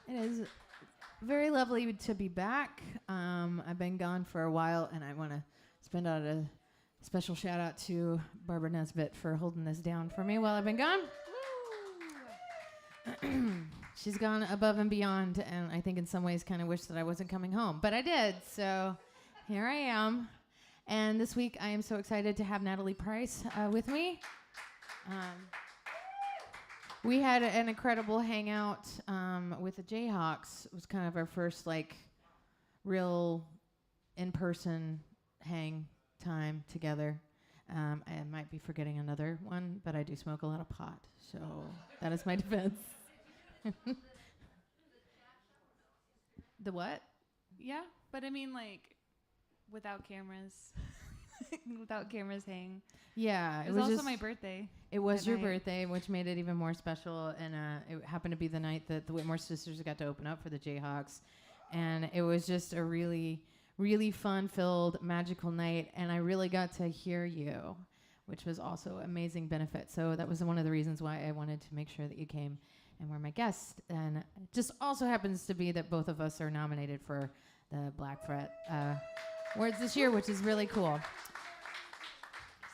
It is very lovely to be back. I've been gone for a while, and I want to spend out a special shout out to Barbara Nesbitt for holding this down for me while I've been gone. She's gone above and beyond, and I think in some ways kind of wish that I wasn't coming home, but I did. So here I am. And this week I am so excited to have Natalie Price with me. We had an incredible hangout with the Jayhawks. It was kind of our first real in-person hang time together. I might be forgetting another one, but I do smoke a lot of pot, so that is my defense. The what? Yeah, but I mean without cameras. Without cameras hang. Yeah. It was also my birthday. It was your birthday, which made it even more special. And it happened to be the night that the Whitmore sisters got to open up for the Jayhawks. And it was just a really, really fun-filled, magical night. And I really got to hear you, which was also amazing benefit. So that was one of the reasons why I wanted to make sure that you came and were my guest. And it just also happens to be that both of us are nominated for the Black Fret Awards this year, which is really cool.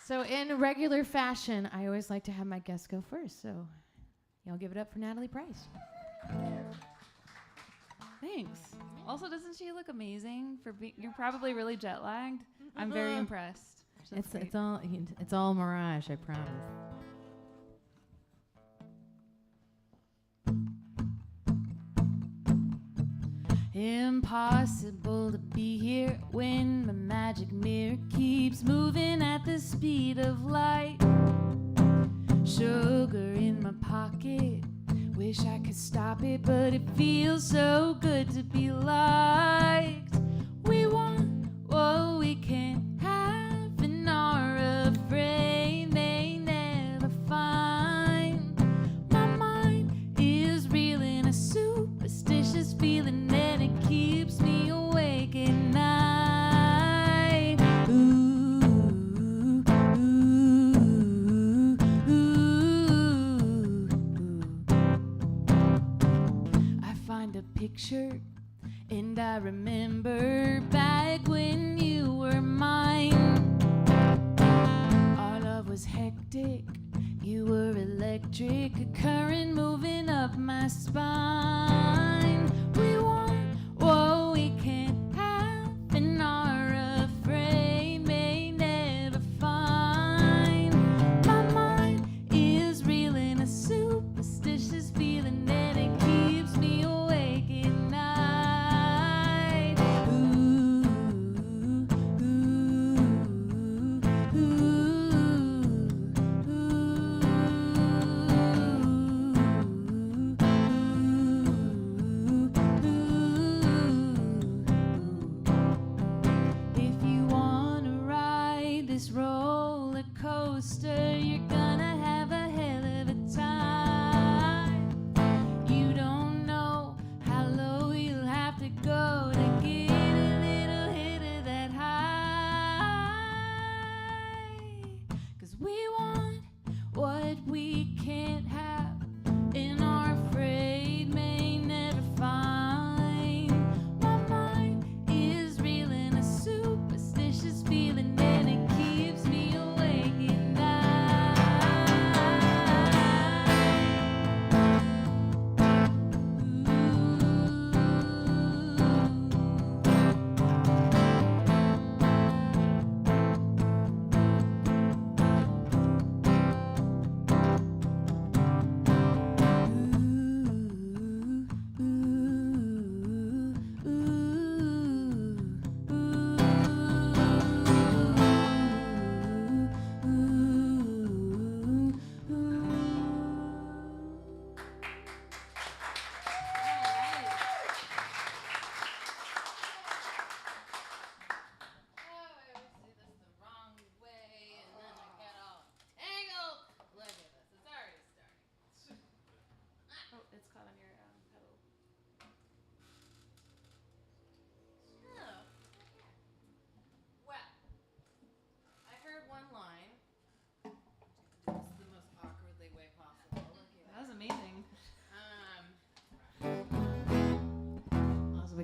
So in regular fashion, I always like to have my guests go first. So y'all give it up for Natalie Price. Thanks. Also, doesn't she look amazing? You're probably really jet lagged. I'm very impressed. It's all mirage, I promise. Impossible to be here when the magic mirror keeps moving at the speed of light. Sugar in my pocket, wish I could stop it, but it feels so good to be liked. We want what we can't have and are afraid they never find. My mind is reeling a superstitious feeling that it keeps me awake at night. Ooh, ooh, ooh, ooh. I find a picture and I remember back when you were mine. Our love was hectic, you were electric, a current moving up my spine. We want what we can't have and are afraid may never find. My mind is reeling a superstitious feeling that it keeps me awake at night. Ooh, ooh, ooh, ooh, ooh.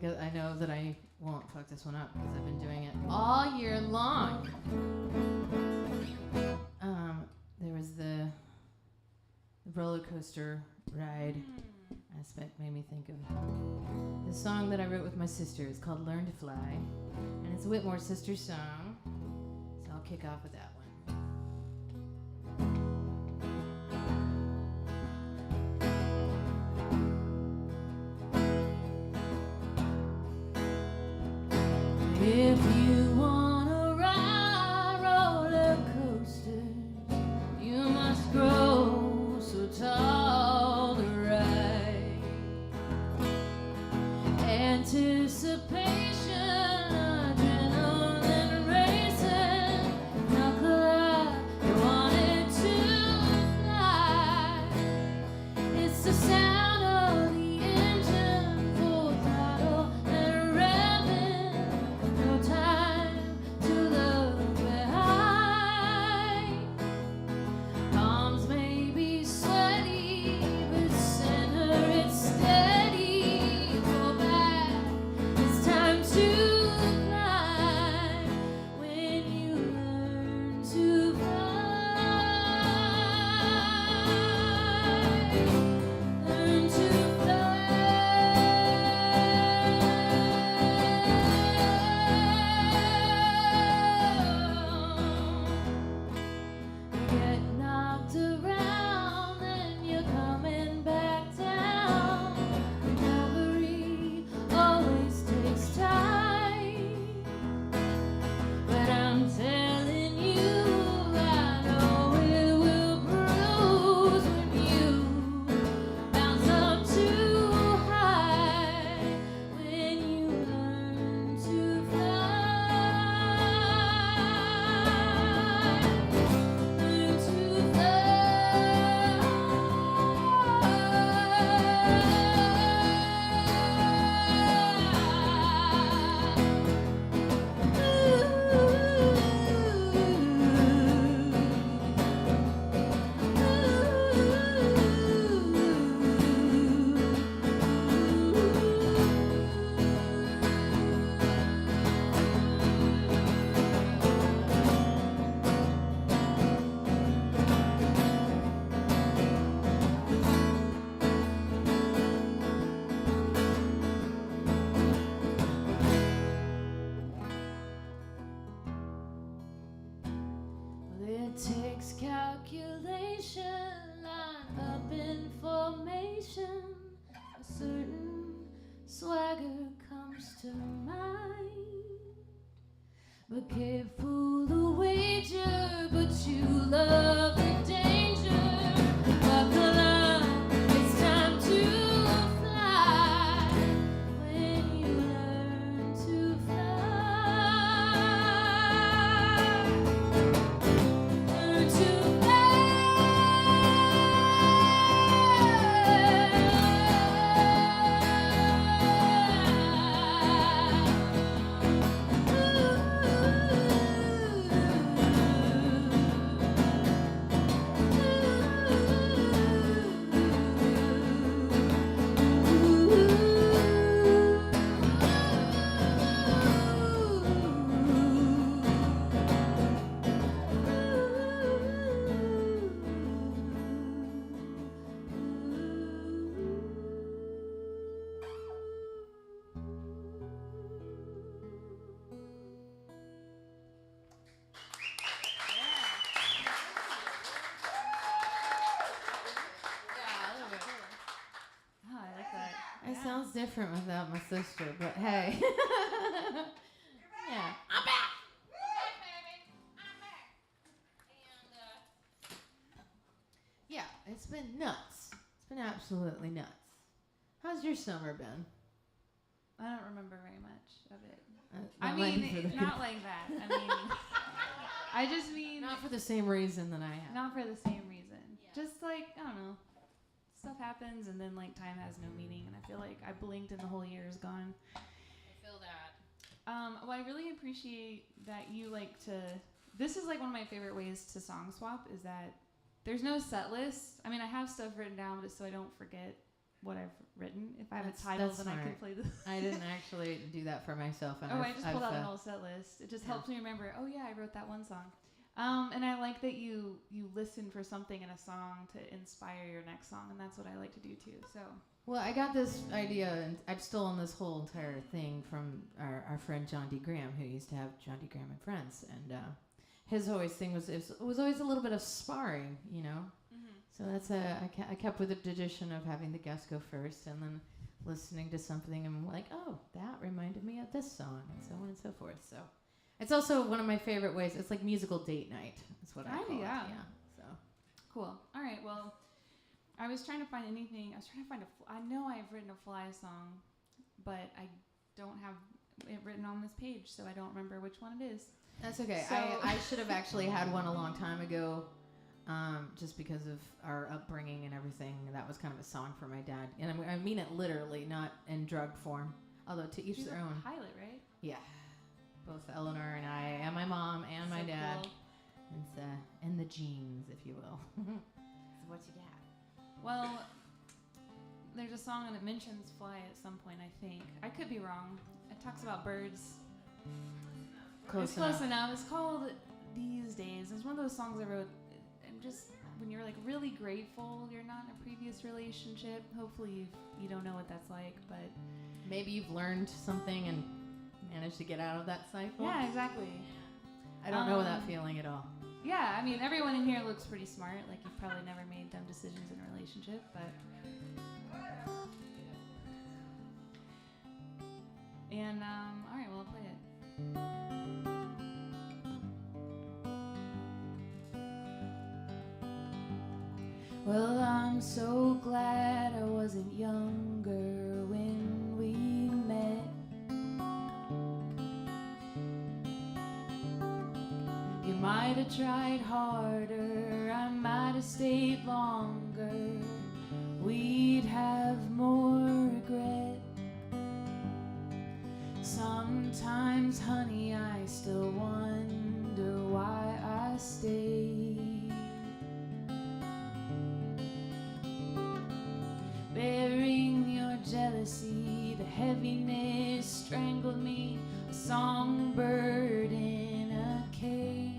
because I know that I won't fuck this one up because I've been doing it all year long. There was the roller coaster ride aspect made me think of the song that I wrote with my sister. It's called Learn to Fly, and it's a Whitmore sister song, so I'll kick off with that one. If you wanna ride roller coasters, you must grow so tall to ride. Anticipation, adrenaline racing, knuckle up, you wanted to fly. It's the sound of the engine, full throttle and revving. No time to look behind. Palms may be sweaty, but center it's steady. Go back, it's time to climb. When you learn to fly, learn to get knocked around and you're coming back down. Recovery always takes time, but I'm telling you, I know it will bruise when you bounce up too high. When you learn to fly, learn to it takes calculation, line up in formation. A certain swagger comes to mind. But careful the wager, but you love the danger. Buckle up, it's time to fly. When you learn to fly, learn to Oh, I like that. It sounds different without my sister, but hey. Yeah. I'm back! Baby. I'm back. And, yeah, it's been nuts. It's been absolutely nuts. How's your summer been? I don't remember very much of it. Not I mean, for the- not like that. I mean, I just mean Not for the same reason that I have. not for the same reason. Yeah. Just like, I don't know. Stuff happens and then like time has no meaning, and I feel like I blinked and the whole year is gone. I feel that. Well, I really appreciate that you like to. This is like one of my favorite ways to song swap is that there's no set list. I mean, I have stuff written down, but it's so I don't forget what I've written. If I have That's- a title, that's then I can smart. play the. I didn't actually do that for myself. And I just pulled out an uh, old set list. It just yeah. helps me remember. Oh yeah, I wrote that one song. And I like that you listen for something in a song to inspire your next song, and that's what I like to do too. So. Well, I got this idea, and I've stolen this whole entire thing from our friend John D. Graham, who used to have John D. Graham and Friends, and his always thing was it was always a little bit of sparring, you know. Mm-hmm. So that's I kept with the tradition of having the guest go first, and then listening to something, and I'm like, oh, that reminded me of this song, and so on and so forth. So it's also one of my favorite ways. It's like musical date night. Is what I call it. Yeah. Yeah. So Cool. All right. Well, I was trying to find anything. I was trying to find I know I've written a Fly song, but I don't have it written on this page, so I don't remember which one it is. that's okay. So- I should have actually had one a long time ago. Just because of our upbringing and everything, that was kind of a song for my dad, and I mean it literally, not in drug form. Although to each She's their a own. pilot, right? Yeah, both Eleanor and I, and my mom, and my So dad. cool. It's in the genes, if you will. So what you got? Well, there's a song and it mentions fly at some point, I think. I could be wrong. It talks about birds. It's close enough. It's called These Days. It's one of those songs I wrote. And just when you're like really grateful you're not in a previous relationship. Hopefully you don't know what that's like, but Maybe you've learned something and managed to get out of that cycle. yeah, exactly. I don't know that feeling at all. Yeah, I mean everyone in here looks pretty smart. Like you've probably never made dumb decisions in a relationship, but. And all right, well, I'll play it. Well, I'm so glad I wasn't younger when we met. You might have tried harder, I might have stayed longer. We'd have more regret. Sometimes, honey, I still wonder why I stayed. Bearing your jealousy, the heaviness strangled me, a songbird in a cage.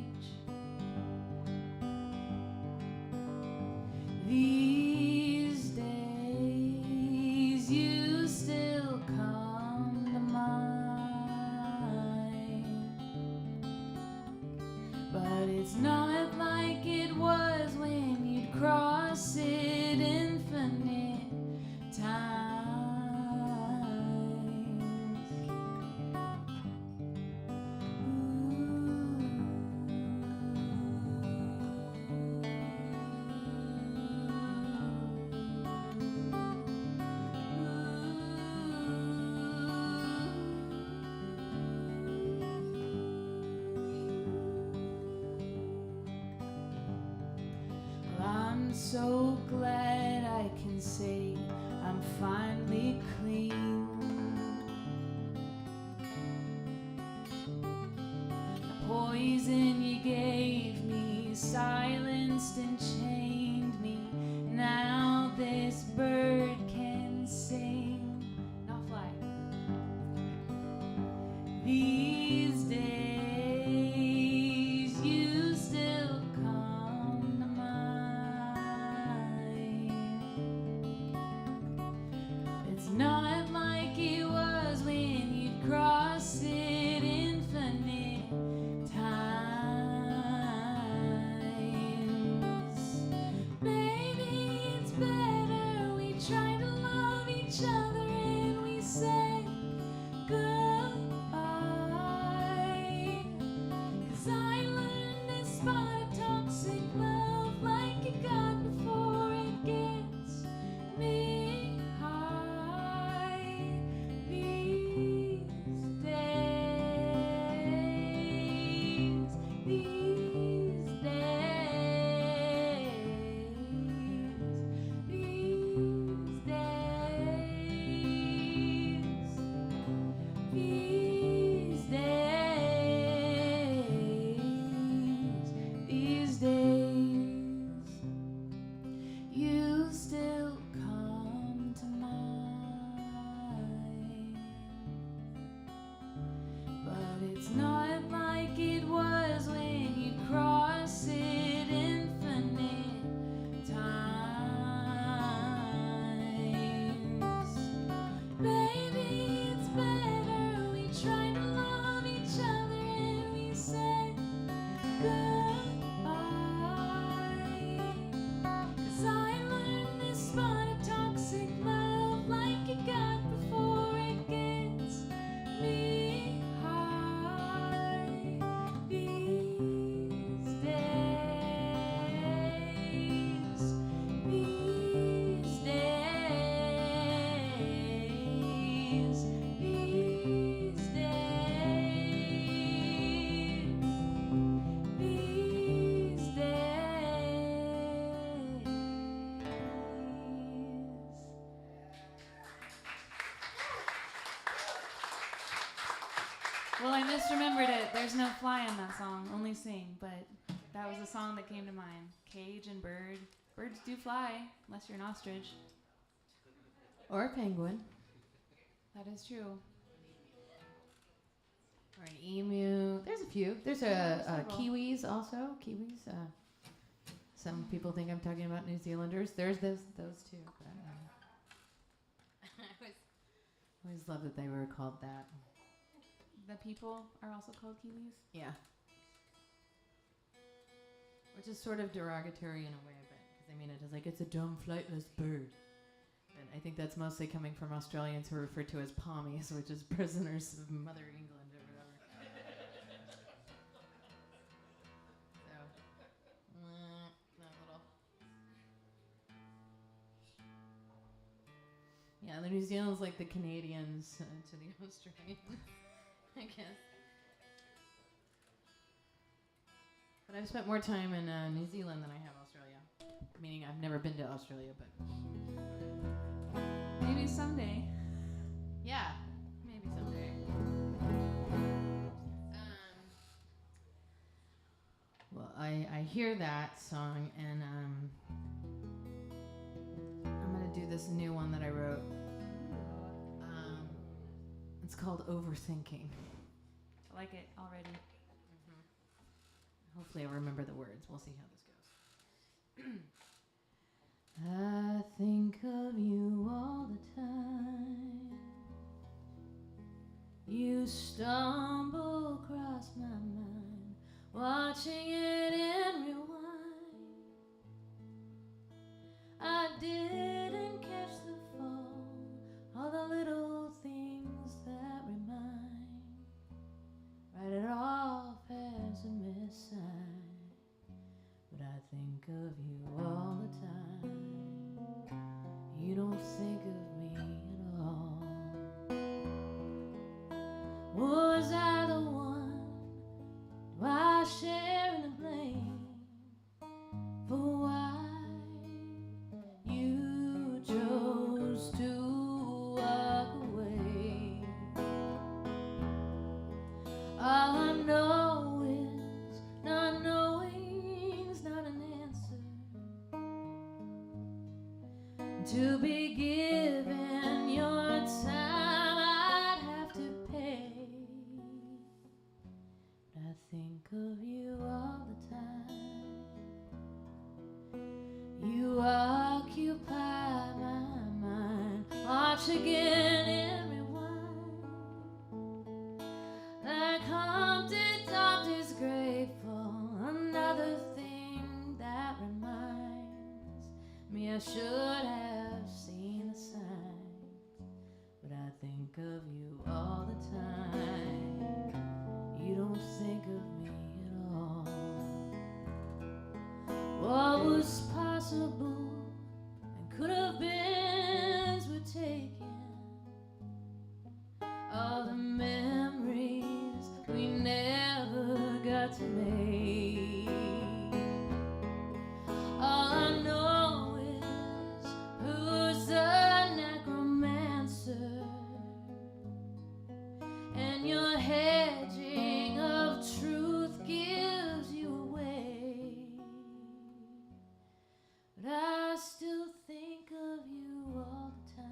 These days you still come to mind, but it's not like it was when you'd cross it infinite times. Well, I'm so glad I can say I'm finally clean. The poison you gave me silenced and chained me. Now this bird can sing, not fly. These days you still come to mind, Well, I misremembered it. There's no fly in that song, only sing, but that was the song that came to mind. Cage and bird. Birds do fly, unless you're an ostrich. Or a penguin. That is true. Or an emu. There's a few. There's Several. kiwis also. Kiwis. Some people think I'm talking about New Zealanders. There's those two. But, I always loved that they were called that. The people are also called kiwis? Yeah. Which is sort of derogatory in a way, but because I mean it is like it's a dumb flightless bird. And I think that's mostly coming from Australians who are referred to as pommies, which is prisoners of Mother England or whatever. So, that little. Yeah, the New Zealand's like the Canadians to the Australians, I guess. But I've spent more time in New Zealand than I have Australia. Meaning I've never been to Australia, but Maybe someday. yeah, maybe someday. Well, I hear that song, and I'm gonna do this new one that I wrote. It's called Overthinking. I like it already. Hopefully I'll remember the words. We'll see how this goes. I think of you all the time. You stumble across my mind, watching it in rewind. I didn't catch the fall, all the little things that remind. Write it off as a miss sign, but I think of you all the time. You don't think of me at all. Was I the one? Do I share in the blame for why you chose to walk away? All I know is not knowing's not an answer. To be given your time, I'd have to pay. But I think of you all the time. You occupy my mind. Watch again and rewind. Like Humpty Dumpty's grateful, another thing that reminds me I should have seen the signs, but I think of you all the time. You don't think of me at all. What was possible and could have been were taken. All the memories we never got to make. All I know is who's the necromancer, and your hedging of truth gives you away. But I still think of you all the time.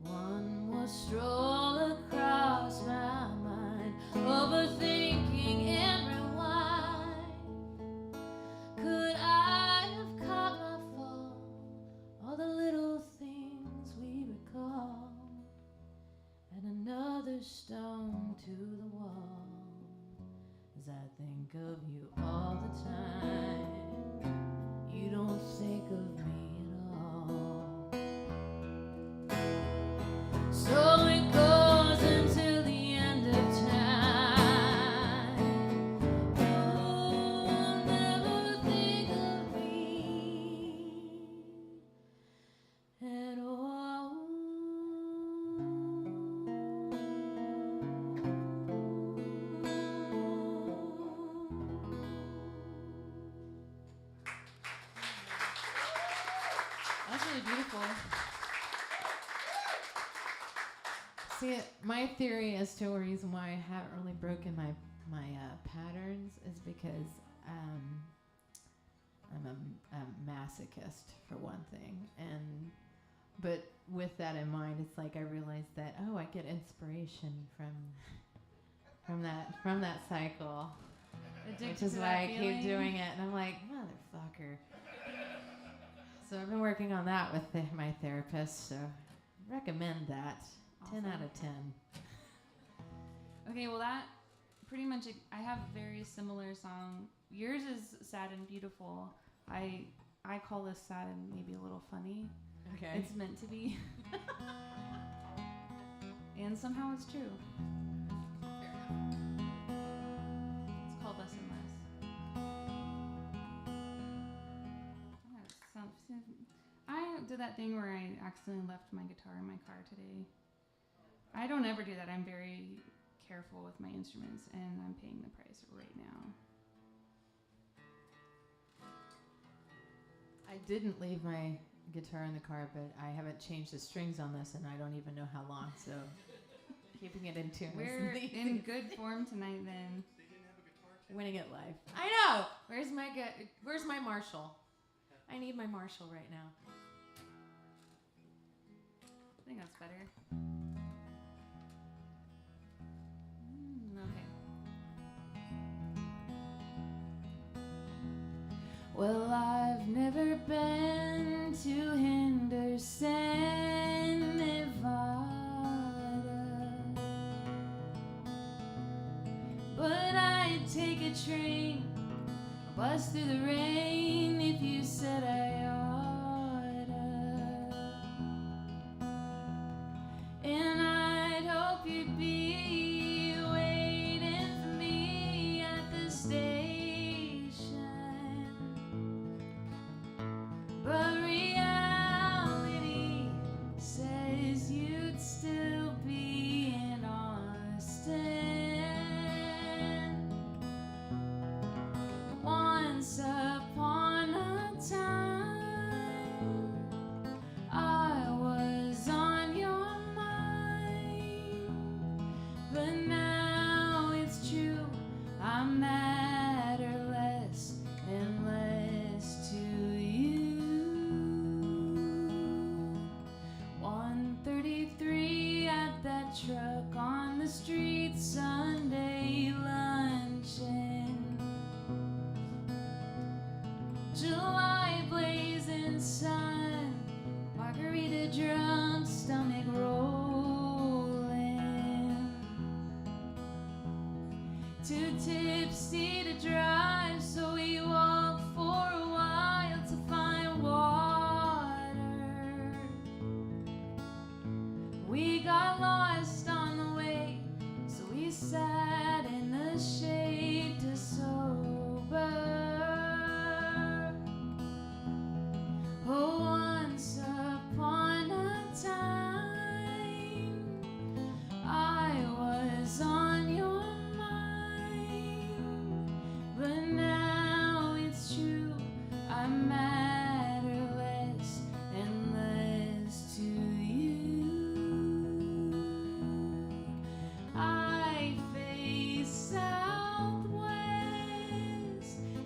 One more stroll across my mind, overthinking and rewind. Could I have caught my fall? All the little things we recall. And another stone to the wall, as I think of you all the time. You don't think of me at all. So it goes until the end of time. You'll never think of me at all. That's really beautiful. See, my theory as to a reason why I haven't really broken my patterns is because I'm a masochist for one thing, but with that in mind, it's like I realized that I get inspiration from that cycle, which is why I keep doing it, and I'm like, motherfucker. So I've been working on that with my therapist. So recommend that. Awesome. 10 out of 10. Okay, well that pretty much, I have a very similar song. Yours is sad and beautiful. I call this sad and maybe a little funny. Okay. It's meant to be. And somehow it's true. Fair enough. It's called Less and Less. I did that thing where I accidentally left my guitar in my car today. I don't ever do that. I'm very careful with my instruments, and I'm paying the price right now. I didn't leave my guitar in the car, but I haven't changed the strings on this, and I don't even know how long. So keeping it in tune. We're in good form tonight, then. Winning at life. I know. Where's my Marshall? I need my Marshall right now. I think that's better. Okay. Well, I've never been to Henderson, Nevada, but I'd take a train, bust through the rain if you said I oughta. And I'd hope you'd be waiting for me at the station. But reality says you'd still be in Austin. Once upon a time, I was on your mind, but now it's true, I matter less and less to you. 1:33 at that truck on the street, Sunday luncheon. July blazing sun, margarita drunk, stomach rolling. Too tipsy to drive, so we walked for a while to find water. We got lost on the way, so we sat in the shade to sober. Oh, once upon a time, I was on your mind, but now it's true, I matter less and less to you. I face southwest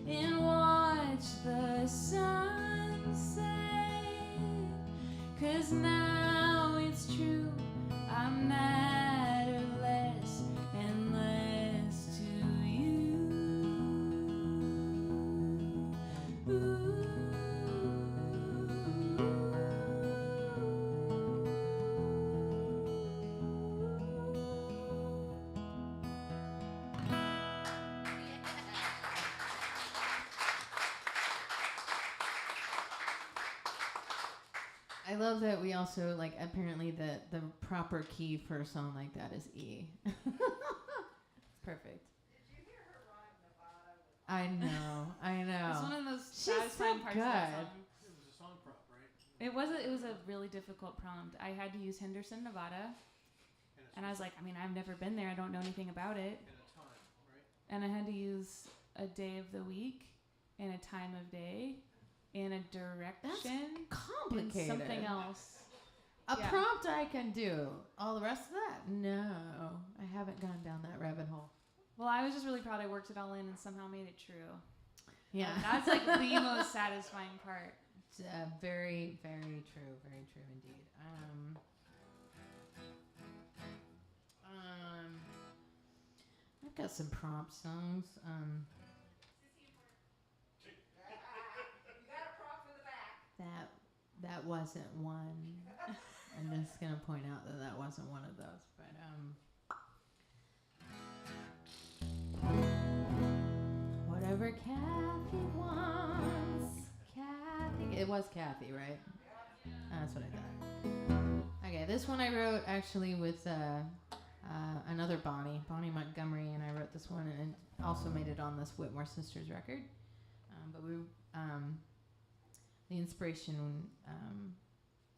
and watch the sunset, 'cause now it's true, I matter less and less to you. I love that we also, like, apparently the proper key for a song like that is E. It's perfect. Did you hear her rhyme Nevada? I know. It's one of those She's satisfying so parts of that good. song. It was a song prop, right? It was a really difficult prompt. I had to use Henderson, Nevada, and I was like, I mean, I've never been there. I don't know anything about it. And a time, right? And I had to use a day of the week and a time of day and a direction Complicated. and something else. A Yeah. prompt I can do. All the rest of that? No. I haven't gone down that rabbit hole. Well, I was just really proud I worked it all in and somehow made it true. Yeah. That's like the most satisfying part. It's, very, very true. Very true indeed. I've got some prompt songs. You got a prop for the back. That wasn't one. I'm just gonna point out that wasn't one of those. But whatever Kathy wants, Kathy. It was Kathy, right? That's what I thought. Okay, this one I wrote actually with another Bonnie Montgomery, and I wrote this one and also made it on this Whitmore Sisters record. But the inspiration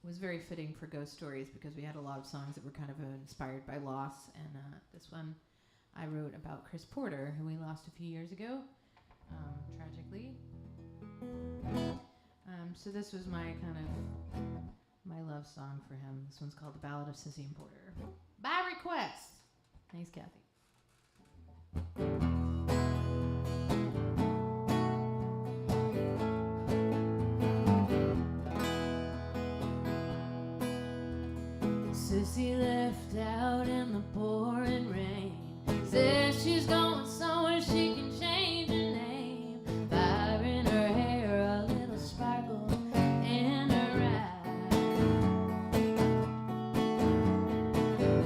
was very fitting for Ghost Stories because we had a lot of songs that were kind of inspired by loss, and this one I wrote about Chris Porter, who we lost a few years ago, tragically. So this was my kind of my love song for him. This one's called The Ballad of Sissy and Porter. By request. Thanks, Kathy. Sissy left out in the pouring rain. Says she's going somewhere she can change her name. Fire in her hair, a little sparkle in her eye.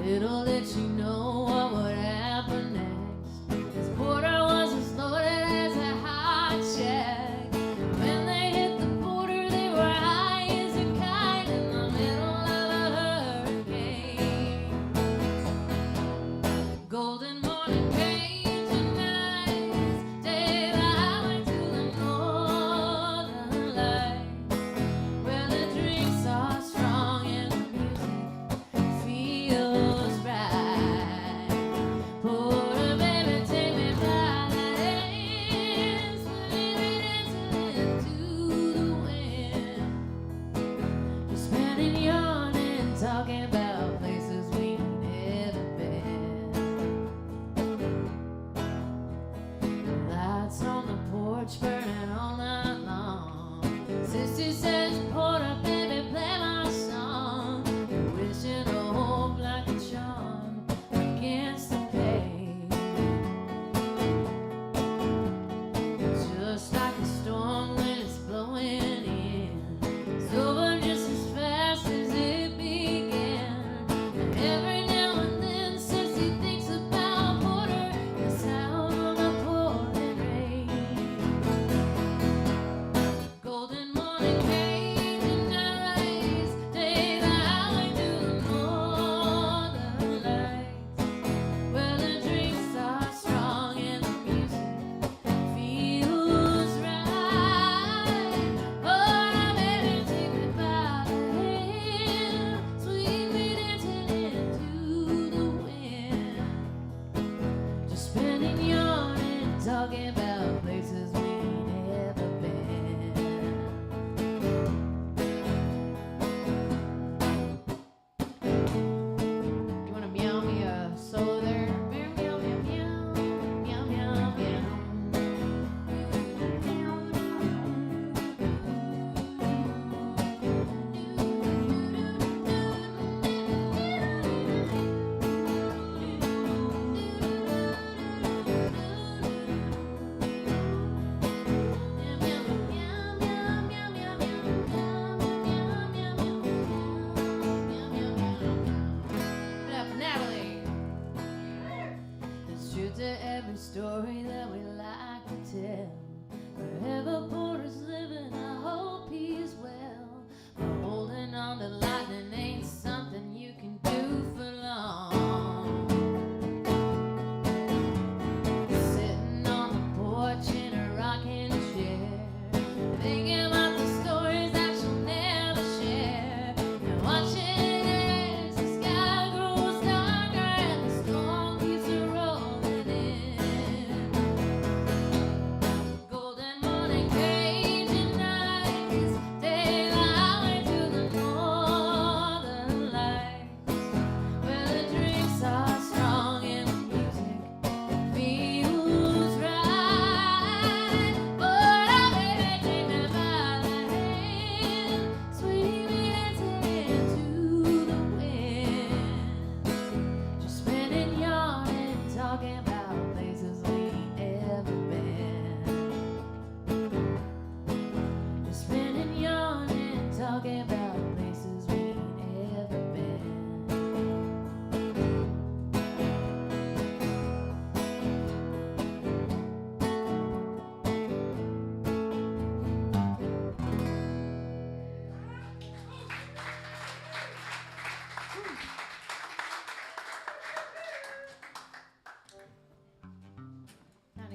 Little did she know what would happen next. This Porter was as loaded as a hot check. When they hit the border, they were high as a kite in the middle of a hurricane. Golden morning rain tonight, day the highway to the northern lights, where the drinks are strong and the music feels right. Porter, baby, take me by the hand, swing me dancing into the wind. Just spending yawning, talking about places we never been. Lights on the porch burning all night long. Sissy says, Porter, baby, play my song. Wishing to hope like a charm against the pain. Just like a storm when it's blowing in. It's over just as fast as it began. And every now and then, Sissy thinks about Porter, the sound of the pouring rain. Golden morning rain tonight, take the highway to the northern lights, where the drinks are strong and the music feels right. Oh, now baby, take me by the hand, sweetly dancing into the wind. Just spending yawning, talking about places we never been. You wanna meow me a solo there? Meow, meow, meow, meow, meow, meow, What up, Natalie? There's truth to every story that we like to tell. Wherever Porter's living, I hope he's well. But holding on to lightning ain't something you can do for long. Sitting on the porch in a rocking chair, thinking about the stories that she'll never share, and watching as the sky grows darker and the storm keeps rolling in.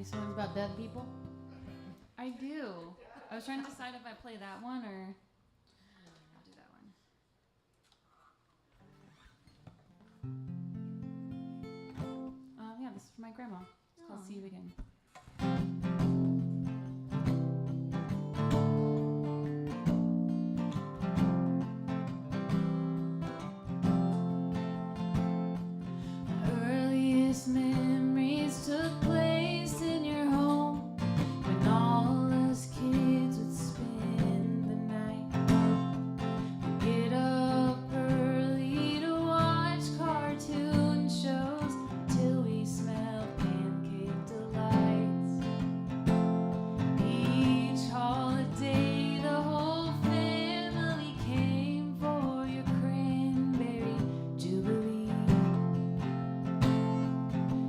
Like songs about dead people? I do. I was trying to decide if I play that one or I'll do that one. Yeah, this is for my grandma. It's called See You Again. Earliest memories took place in your home when all us kids would spend the night. We'd get up early to watch cartoon shows till we smelled pancake delights. Each holiday, the whole family came for your cranberry jubilee.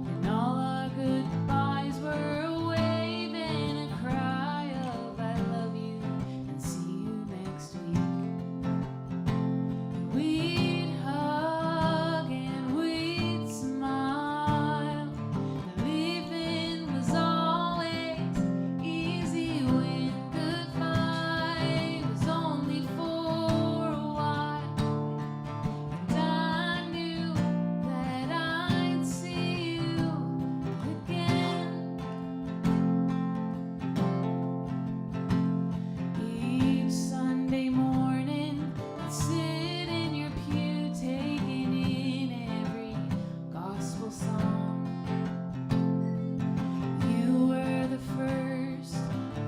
And all our goodbyes were a wave and a cry of I love you and see you next week. We'd hug and we'd smile. And leaving was always easy when goodbye was only for a while. And I knew that I'd see you again. Each Sunday morning, I'd sit in your pew, taking in every gospel song. You were the first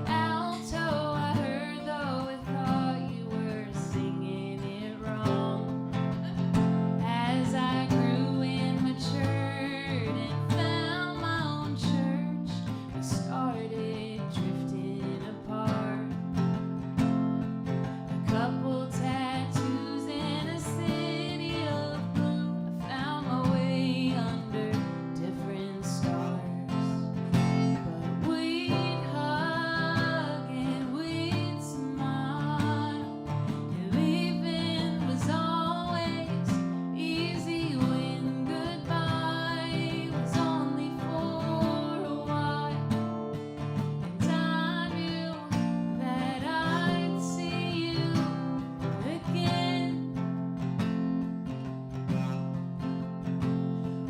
alto I heard, though I thought you were singing it wrong. As I grew and matured and found my own church, we started drifting apart. A couple tattoos in a city of blue, I found my way under different stars. But we'd hug and we'd smile, and leaving was always easy when goodbye was only for a while. And I knew that I'd see you again.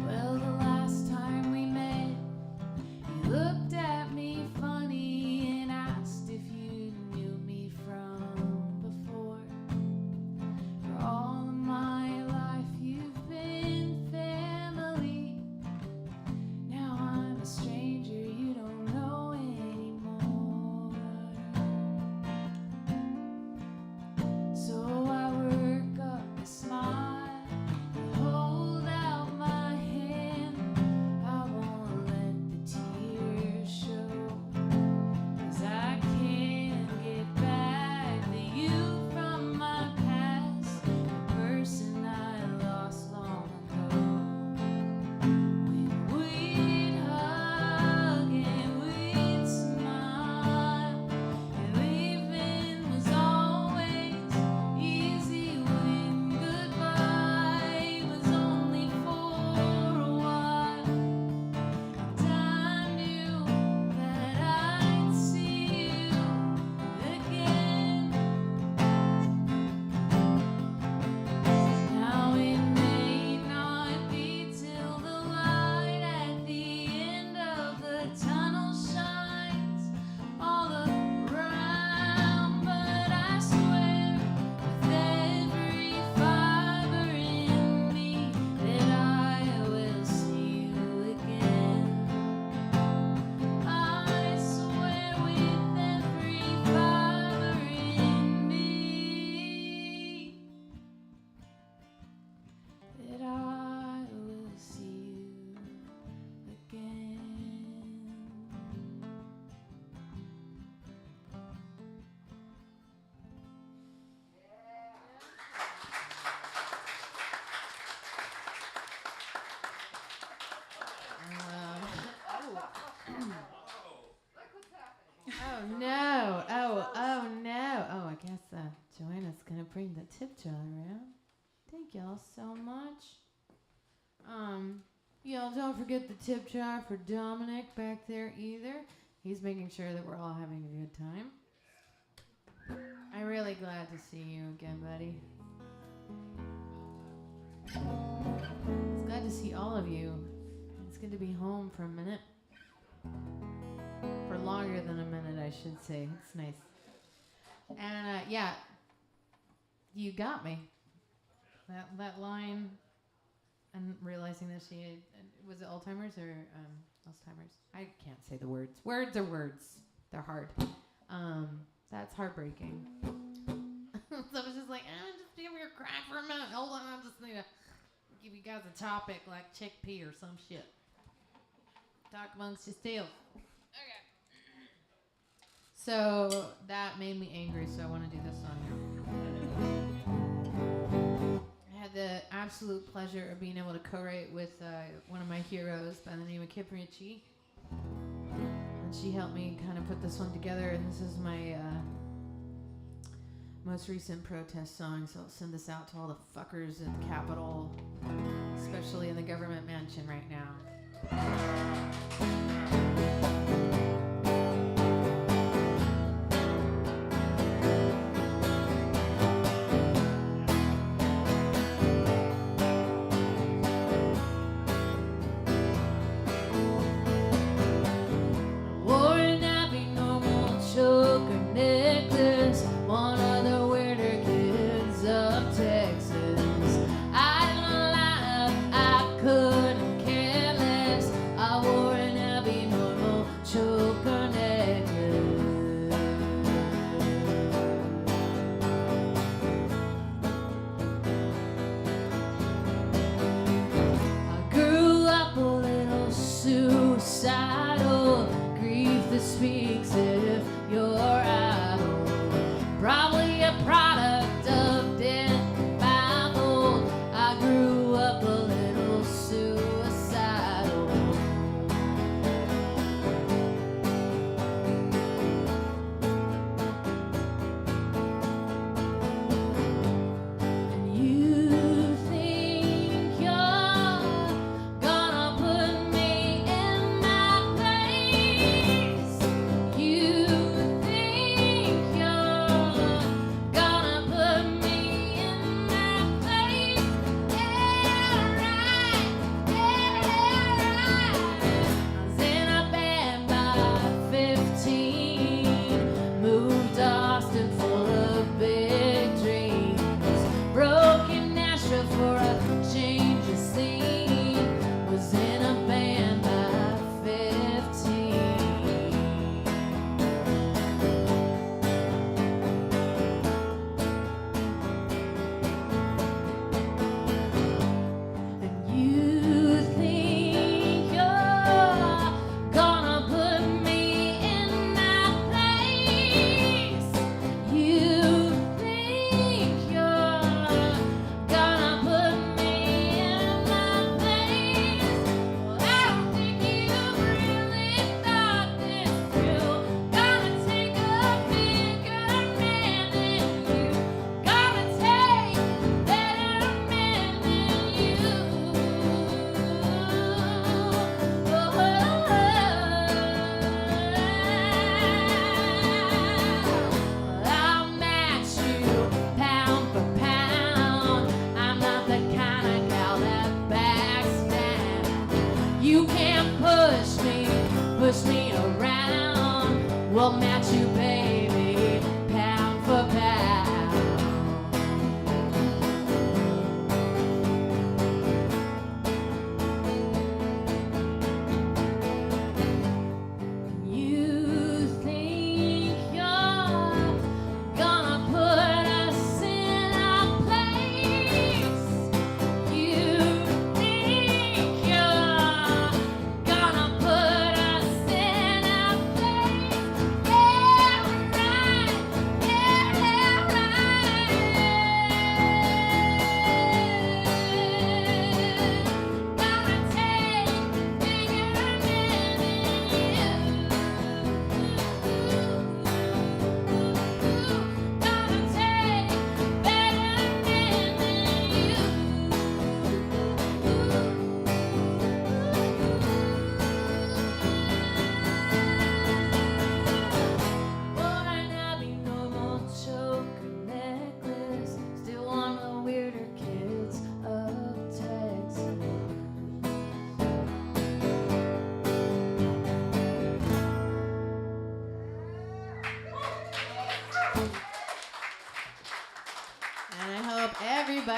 Well, the last time we met, you looked at me funny and asked if you knew me from before. For all of my life you've been family. Now I'm a stranger you don't know anymore. So I work up a smile and hold out my hand. I won't let the tears show, 'cause I can't get back the you from my past, the person I lost long ago. When we'd hug and we'd smile, and leaving was always easy when goodbye was only for a while. And I knew that I'd see you again. Now it may not be till the light at the end of the tunnel shines all around, but I swear with every fiber in me that I will see you again. I swear with every fiber in me that I will see you again. Oh no! Oh no! Oh, I guess Joanna's gonna bring the tip jar around. Thank y'all so much. Y'all don't forget the tip jar for Dominic back there either. He's making sure that we're all having a good time. I'm really glad to see you again, buddy. It's glad to see all of you. It's good to be home for a minute. For longer than a minute, I should say. It's nice. And yeah, you got me. That line, and realizing that she had, was it Alzheimer's or Alzheimer's? I can't say the words. Words are words. They're hard. That's heartbreaking. So I was just like, just give me your cry for a minute. Hold on, I just need to give you guys a topic like chickpea or some shit. Talk amongst yourselves. Okay. So that made me angry, so I want to do this song now. I had the absolute pleasure of being able to co-write with one of my heroes by the name of Kip Ritchie. And she helped me kind of put this one together, and this is my most recent protest song, so I'll send this out to all the fuckers at the Capitol, especially in the government mansion right now.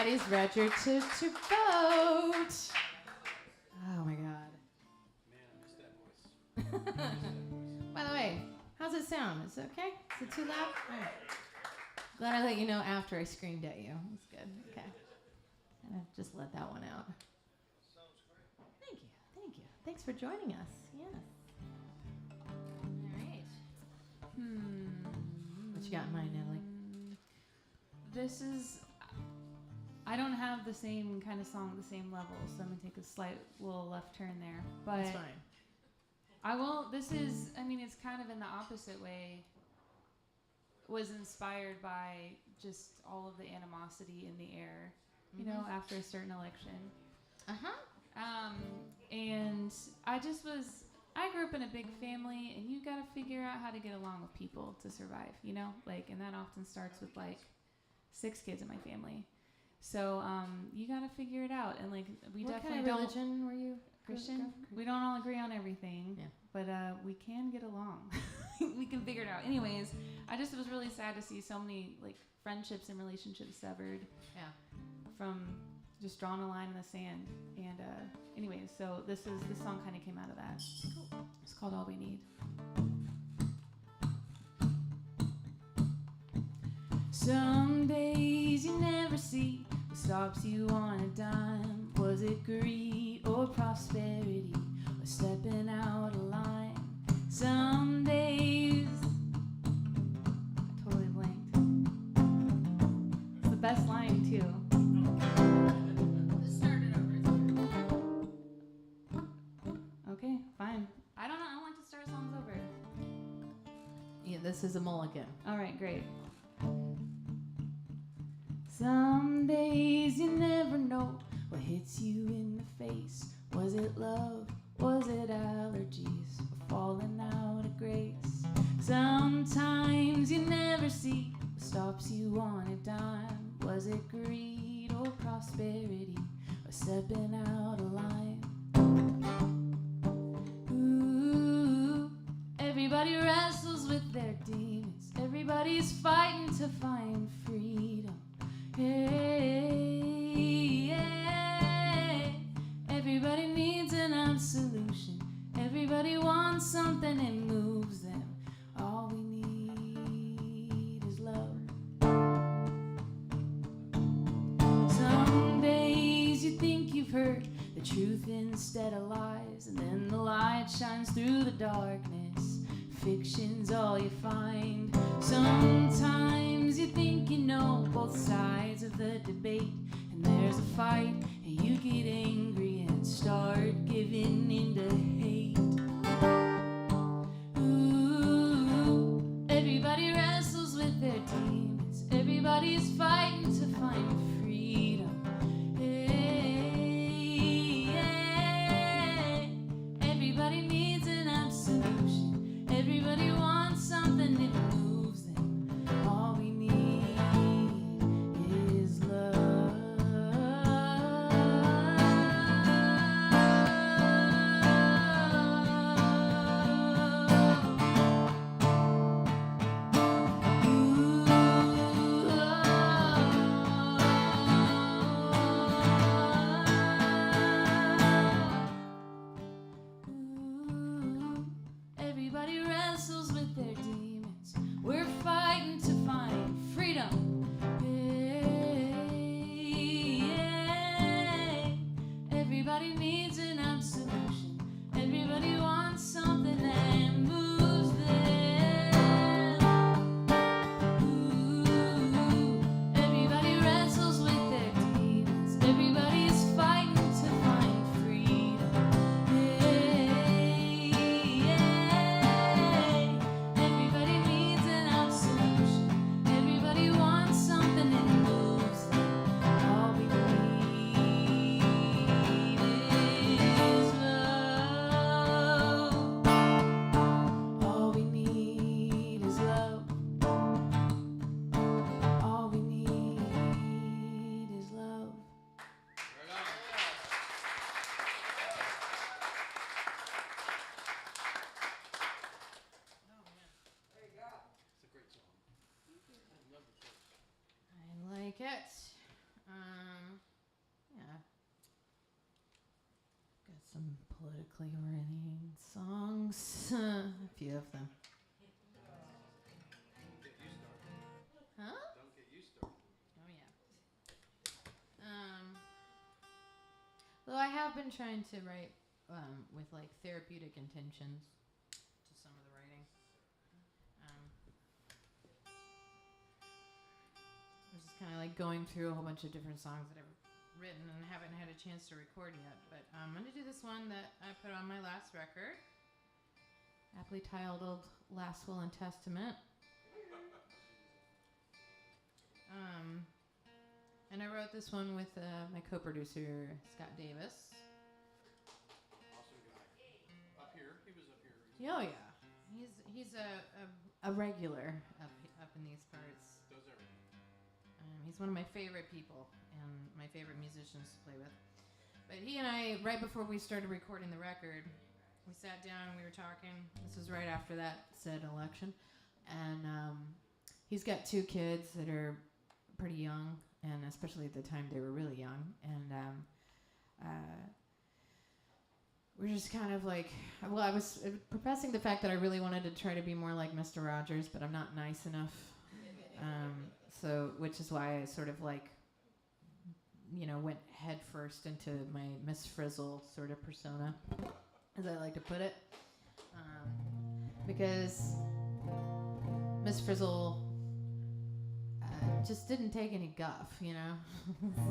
Everybody's registered to vote. Oh my God. Man, I missed that voice. By the way, how's it sound? Is it okay? Is it too loud? All right. Glad I let you know after I screamed at you. That's good. Okay. Kind of just let that one out. Sounds great. Thank you. Thank you. Thanks for joining us. Yes. All right. What you got in mind, Natalie? This is. I don't have the same kind of song, the same level, so I'm gonna take a slight little left turn there. But That's fine. I won't. This is. I mean, it's kind of in the opposite way. Was inspired by just all of the animosity in the air, you know, after a certain election. And I just was. I grew up in a big family, and you got to figure out how to get along with people to survive, you know? Like, and that often starts with, like, 6 kids in my family. So you got to figure it out. And, like, we What definitely kind of don't... religion were you? Christian? We don't all agree on everything. Yeah. But we can get along. We can figure it out. Anyways, I just was really sad to see so many, like, friendships and relationships severed. Yeah. From just drawing a line in the sand. And anyways, so this song kind of came out of that. Cool. It's called All We Need. Some days you never see what stops you on a dime. Was it greed or prosperity or stepping out of line? Some days I totally blanked. It's the best line too. Okay, fine. I don't know. I don't like to start songs over. Yeah, this is a mulligan. All right, great. Some days you never know what hits you in the face. Was it love? Was it allergies? Or falling out of grace? Sometimes you never see what stops you on a dime. Was it greed or prosperity or stepping out of line? Ooh, everybody wrestles with their demons. Everybody's fighting to find freedom. Hey, yeah. Everybody needs an absolution. Everybody wants something that moves them. All we need is love. Some days you think you've heard the truth instead of lies, and then the light shines through the darkness. Fiction's all you find. Sometimes you think you know both sides of the debate, and there's a fight, and you get angry and start giving into hate. Ooh, everybody wrestles with their demons. Everybody's fighting to find freedom. Hey, yeah. Everybody needs an absolution. Everybody wants something that moves them. All we need is love. Ooh, everybody wrestles with their demons. We're fighting to find freedom. Hey, yeah. Everybody needs an absolution. Everybody wants something that moves them. Ooh, everybody wrestles with their demons. Everybody's fighting to find freedom. Hey, yeah. Everybody needs an absolution. Everybody wants something that moves them. All we need is love. some politically oriented songs. A few of them. Don't get you started. Huh? Don't get you started. Oh yeah. Though I have been trying to write with like therapeutic intentions to some of the writing. I was just kind of like going through a whole bunch of different songs that I've written and haven't had a chance to record yet. But I'm gonna do this one that I put on my last record, aptly titled "Last Will and Testament." And I wrote this one with my co-producer, Scott Davis. Awesome guy. Up here. He was up here. Oh yeah, he's a regular up in these parts. Does everything. He's one of my favorite people and my favorite musicians to play with. But he and I, right before we started recording the record, we sat down and we were talking. This was right after that said election, and he's got 2 kids that are pretty young, and especially at the time they were really young, and we're just kind of like, well, I was professing the fact that I really wanted to try to be more like Mr. Rogers, but I'm not nice enough, so which is why I sort of like, went head first into my Miss Frizzle sort of persona, as I like to put it, because Miss Frizzle just didn't take any guff,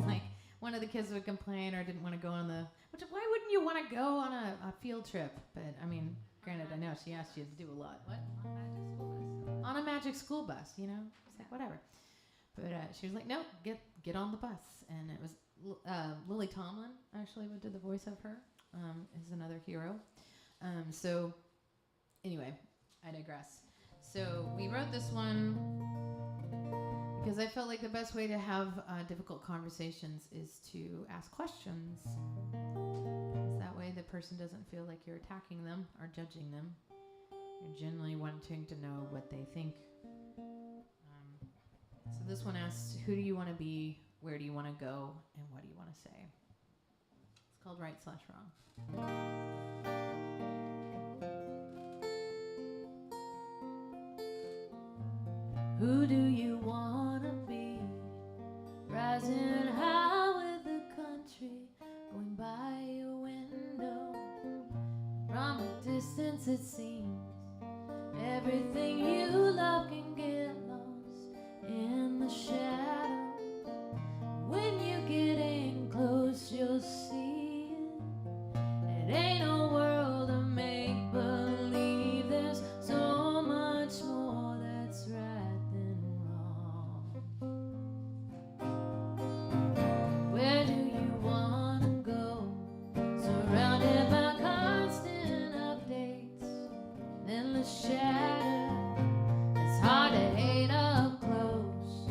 like one of the kids would complain or didn't want to go on why wouldn't you want to go on a field trip? But I mean, granted, I know she asked you to do a lot. What? On a magic school bus, it's like whatever. But she was like, no, get on the bus. And it was Lily Tomlin actually did the voice of her, is another hero. So anyway, I digress. So we wrote this one because I felt like the best way to have difficult conversations is to ask questions. Because that way the person doesn't feel like you're attacking them or judging them. You're generally wanting to know what they think. So this one asks, who do you want to be, where do you want to go, and what do you want to say? It's called Right/Wrong. Who do you wanna be? Rising high with the country going by your window. From a distance it seems everything you love can get lost in the shadows. When you get in close you'll see it. It ain't a world of make believe. There's so much more that's right than wrong. Where do you wanna go? Surrounded by constant updates, endless chatter. It's hard to hate up close.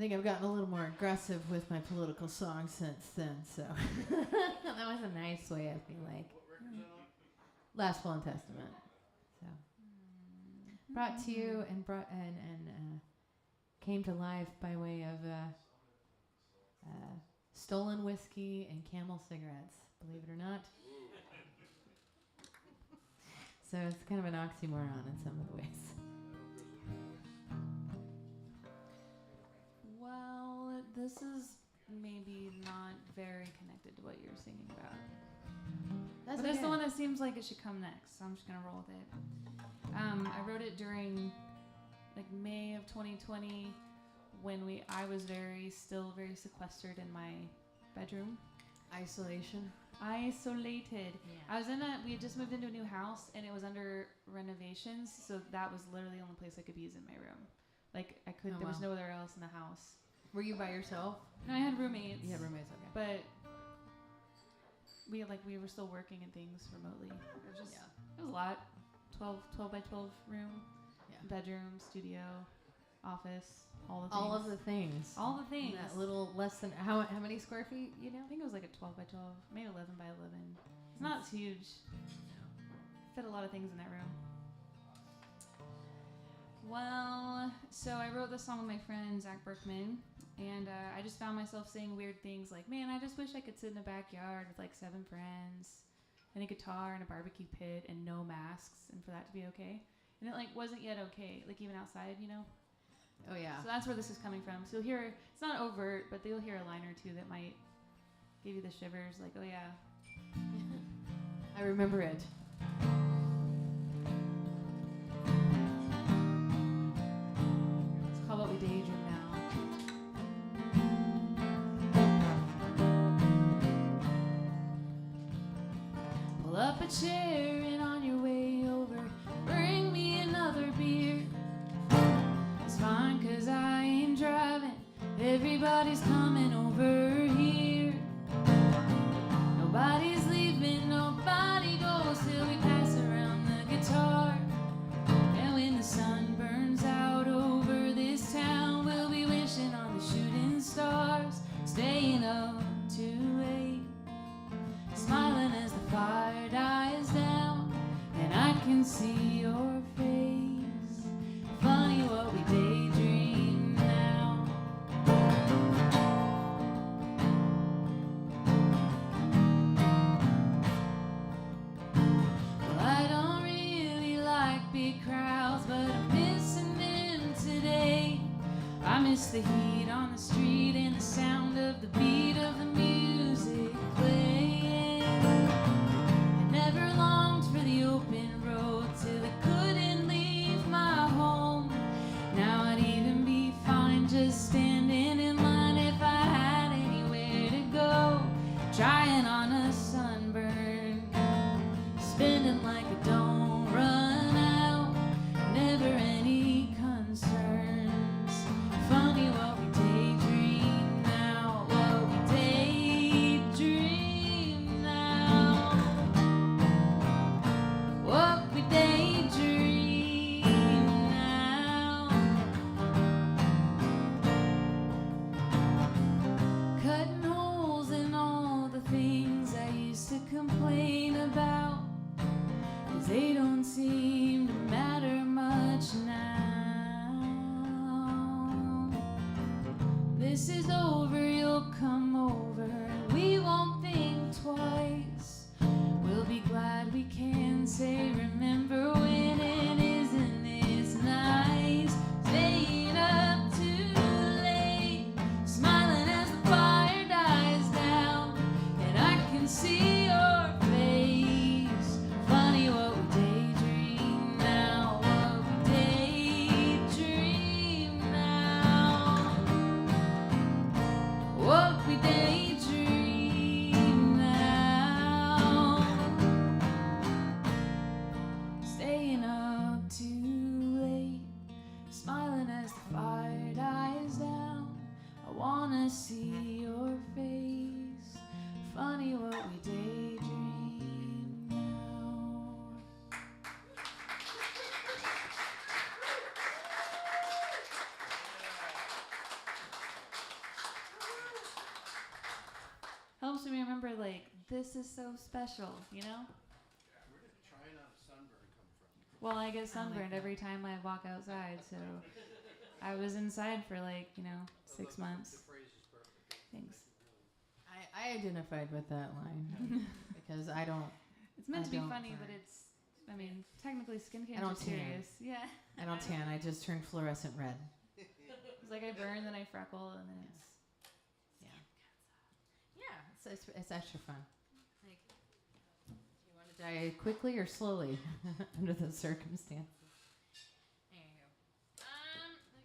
think I've gotten a little more aggressive with my political songs since then, so that was a nice way of being like, Last Will and Testament. So brought to you and came to life by way of stolen whiskey and Camel cigarettes, believe it or not. So it's kind of an oxymoron in some of the ways. Well, this is maybe not very connected to what you're singing about. That's But that's okay. the one that seems like it should come next, so I'm just gonna roll with it. I wrote it during like May of 2020 when I was still very sequestered in my bedroom. Isolation. Isolated. Yeah. I was we had just moved into a new house and it was under renovations, so that was literally the only place I could be is in my room. Like there was wow. nowhere else in the house. Were you by yourself? No, I had roommates. You had roommates, okay. But we were still working and things remotely. It was a lot. 12 by 12 room, bedroom, studio, office, all the things. All of the things. All the things. That little less than how many square feet? You know? I think it was like a 12 by 12, maybe 11 by 11. It's not huge. Fit a lot of things in that room. Well, so I wrote this song with my friend Zach Berkman, and I just found myself saying weird things like, man, I just wish I could sit in a backyard with like 7 friends and a guitar and a barbecue pit and no masks and for that to be okay. And it like wasn't yet okay, like even outside, you know? Oh yeah. So that's where this is coming from. So you'll hear, it's not overt, but you'll hear a line or two that might give you the shivers, like, oh yeah. I remember it. It's called What We Daydream Now. Pull up a chair and on your way over, bring me another beer. It's fine 'cause I ain't driving, everybody's coming over here. Nobody's leaving, nobody goes till we pass around the guitar. And when the sun burns out over this town, we'll be wishing on the shooting stars, staying up too late, smiling as the fire dies down, and I can see your face. Funny what we daydream now. Well, I don't really like big crowds, but I'm missing them today. I miss the heat on the street and the sound of the beat of the music playing. I never longed for the open road till I couldn't leave my home. Now I'd even be fine just standing in line if I had anywhere to go. Trying on a sunburn, spending like I don't run out, never any concerns. Funny what we daydream now, what we daydream now, what we daydream now. Cutting holes in all the things I used to complain about, 'cause they don't seem to matter much now. This is over, you'll come over, and we won't think twice. We'll be glad we can say, remember when it isn't this nice. Staying up too late, smiling as the fire dies down, and I can see your face. Funny what we daydream now, what we daydream now. helps me remember, like, this is so special, you know? Where did trying on a sunburn come from? Well, I get I like sunburned that. every time I walk outside, so I was inside for, like, 6 months. The phrase is perfect. Thanks. I identified with that line because I don't It's meant I to be don't funny, burn. but it's, I mean, technically skin I cancer don't is tan. serious. Yeah. I don't tan. I just turn fluorescent red. It's like I burn, then I freckle, and then it's... Yeah, it's extra fun. Like, you want to die quickly or slowly under those circumstances. Anywho,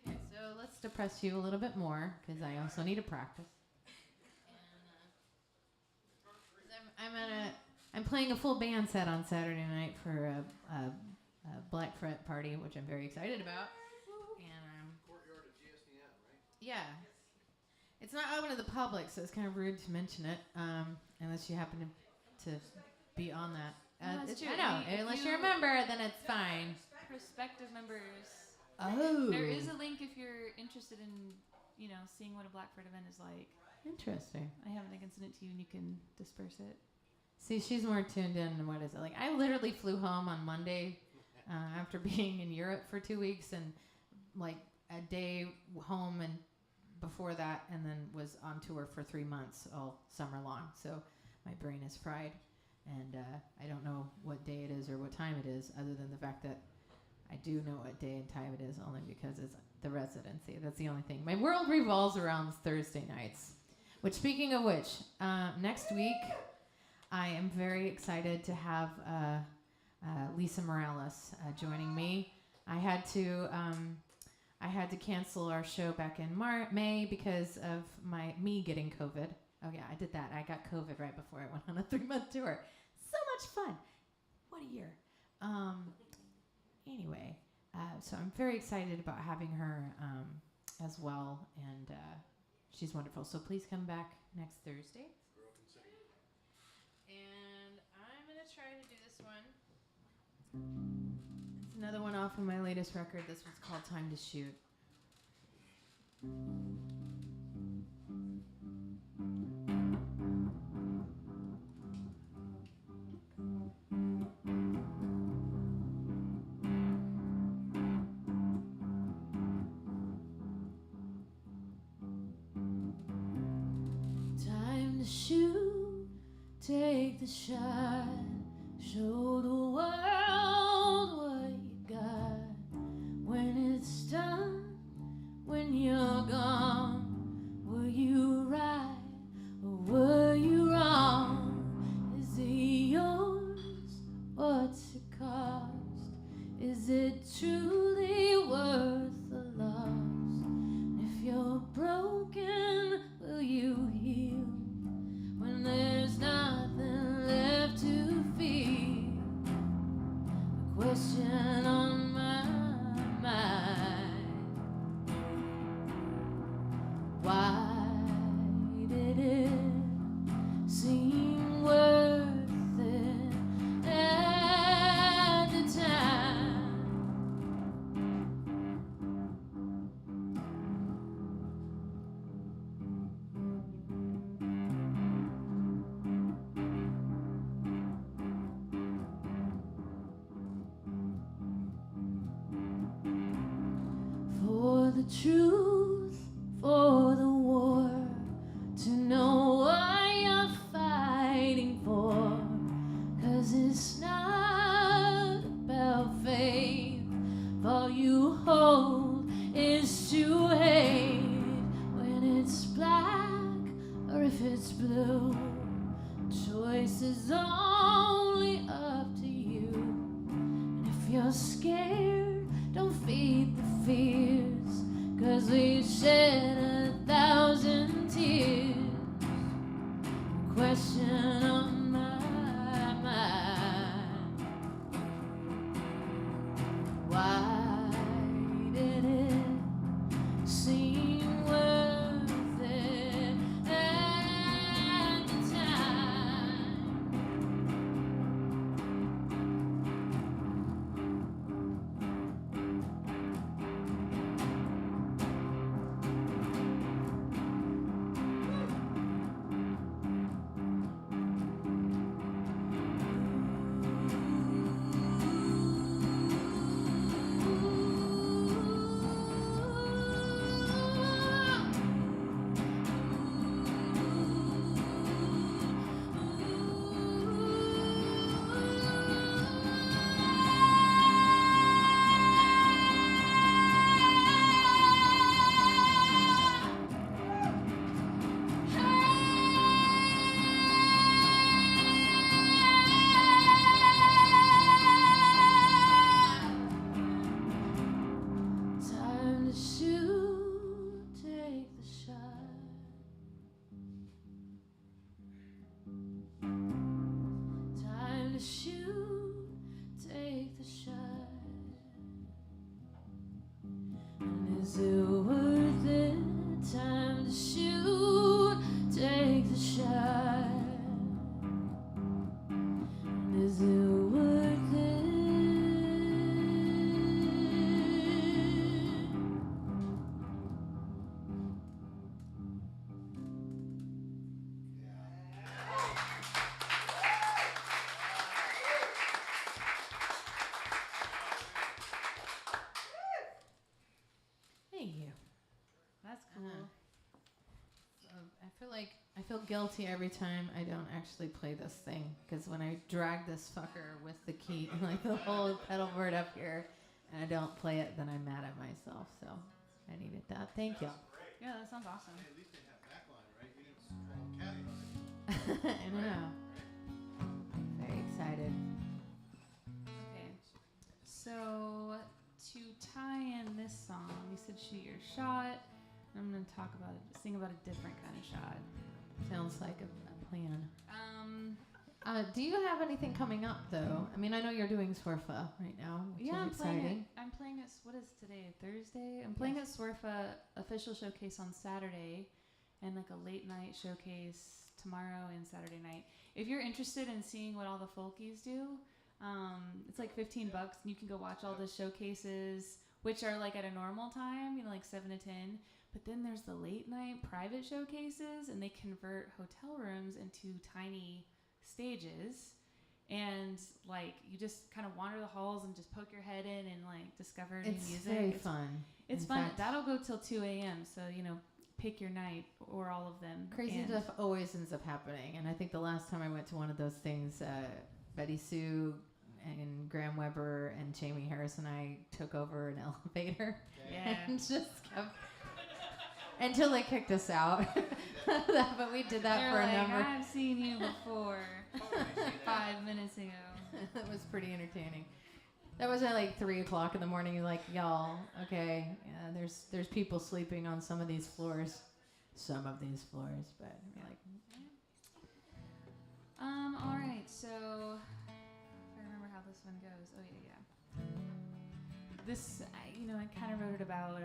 okay, so let's depress you a little bit more because I also need to practice. And I'm playing a full band set on Saturday night for a Black Fret party, which I'm very excited about. And Courtyard at GSDN, right? yeah. It's not open to the public, so it's kind of rude to mention it, unless you happen to be on that. No, that's true. I know. If Unless you- you remember, then it's fine. Prospective members. Oh. There is a link if you're interested in, seeing what a Black Fred event is like. Interesting. I can send it to you and you can disperse it. See, she's more tuned in than what is it. Like, I literally flew home on Monday after being in Europe for 2 weeks and, like, a day home and before that, and then was on tour for 3 months all summer long. So my brain is fried, and I don't know what day it is or what time it is, other than the fact that I do know what day and time it is, only because it's the residency. That's the only thing. My world revolves around Thursday nights. Which, speaking of which, next week I am very excited to have Lisa Morales joining me. I had to cancel our show back in May because of me getting COVID. Oh yeah, I did that. I got COVID right before I went on a 3-month tour. So much fun. What a year. Anyway, so I'm very excited about having her as well, and she's wonderful. So please come back next Thursday. Grew up in City. And I'm going to try to do this one. It's another one off of my latest record. This one's called Time to Shoot. Time to shoot, take the shot, show the world what you got. When it's done, when you're gone, were you right or were you wrong? Is it yours? What's it cost? Is it truly worth the loss? If you're broken, will you heal when there's nothing left to feel? A question on my mind. Why did it seem worth it at the time? For the truth, for the war, to know what you're fighting for. 'Cause it's not about faith, if all you hold is to hate. When it's black or if it's blue, choice is only up to you. And if you're scared, don't feed the fears, 'cause we've shed 1,000 tears. Question on my mind. Why did it seem worth it at the time? Time to shoot, take the shot. And is it worth it? Time to shoot, take the shot. And is it worth it? Thank you. That's cool. I feel guilty every time I don't actually play this thing, because when I drag this fucker with the key, like the whole pedal board up here, and I don't play it, then I'm mad at myself. So I needed that. Thank you. Yeah, that sounds awesome. At least they have backline, right? You didn't scroll caddy on it. I know. Very excited. Okay. So to tie in this song, you said shoot your shot. I'm going to sing about a different kind of shot. Sounds like a plan. Do you have anything coming up, though? I mean, I know you're doing Swerfa right now, which Yeah, is exciting. I'm playing at, what is today, Thursday? I'm playing at Swerfa official showcase on Saturday and like a late night showcase tomorrow and Saturday night. If you're interested in seeing what all the folkies do, it's like $15 and you can go watch all the showcases, which are like at a normal time, like 7 to 10. But then there's the late night private showcases, and they convert hotel rooms into tiny stages. And like you just kind of wander the halls and just poke your head in and like discover new music. It's very fun. It's In fun. fact, That'll go till 2 a.m. So, pick your night or all of them. crazy And stuff always ends up happening. And I think the last time I went to one of those things, Betty Sue and Graham Weber and Jamie Harris and I took over an elevator Yeah. and just kept until they kicked us out. But we did that They're for like, a number. I've seen you before 5 minutes ago. It was pretty entertaining. That was at like 3 o'clock in the morning. You're like, y'all, okay, yeah, there's people sleeping on some of these floors, but you're like, All right. So if I remember how this one goes. Oh yeah. This, I kind of wrote it about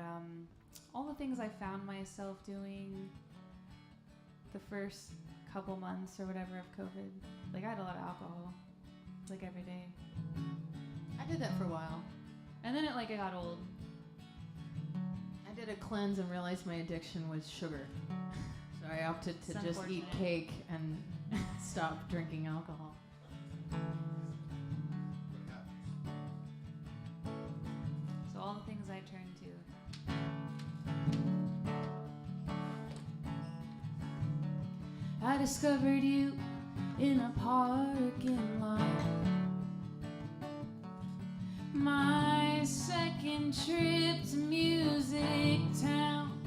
all the things I found myself doing the first couple months or whatever of COVID. Like I had a lot of alcohol, like every day. I did that for a while. And then it got old. I did a cleanse and realized my addiction was sugar. So I opted to It's just eat unfortunate. cake and stop drinking alcohol. What happens? So all the things I turned to. I discovered you in a parking lot. My second trip to Music Town.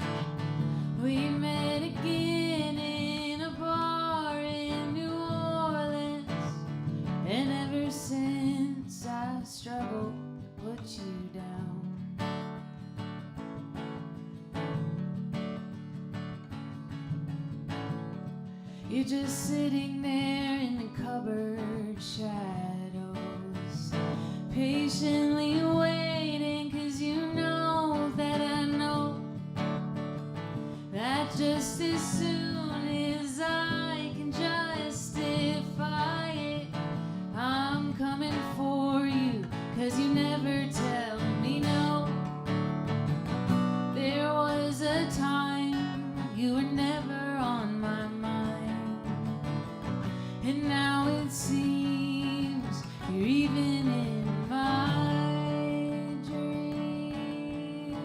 We met again in a bar in New Orleans. And ever since I struggled to put you down. You're just sitting there in the cupboard shadows, patiently waiting, 'cause you know that I know that just as soon as I can justify it, I'm coming for you, 'cause you never tell me no. There was a time you were never on my mind, and now it seems you're even in my dreams.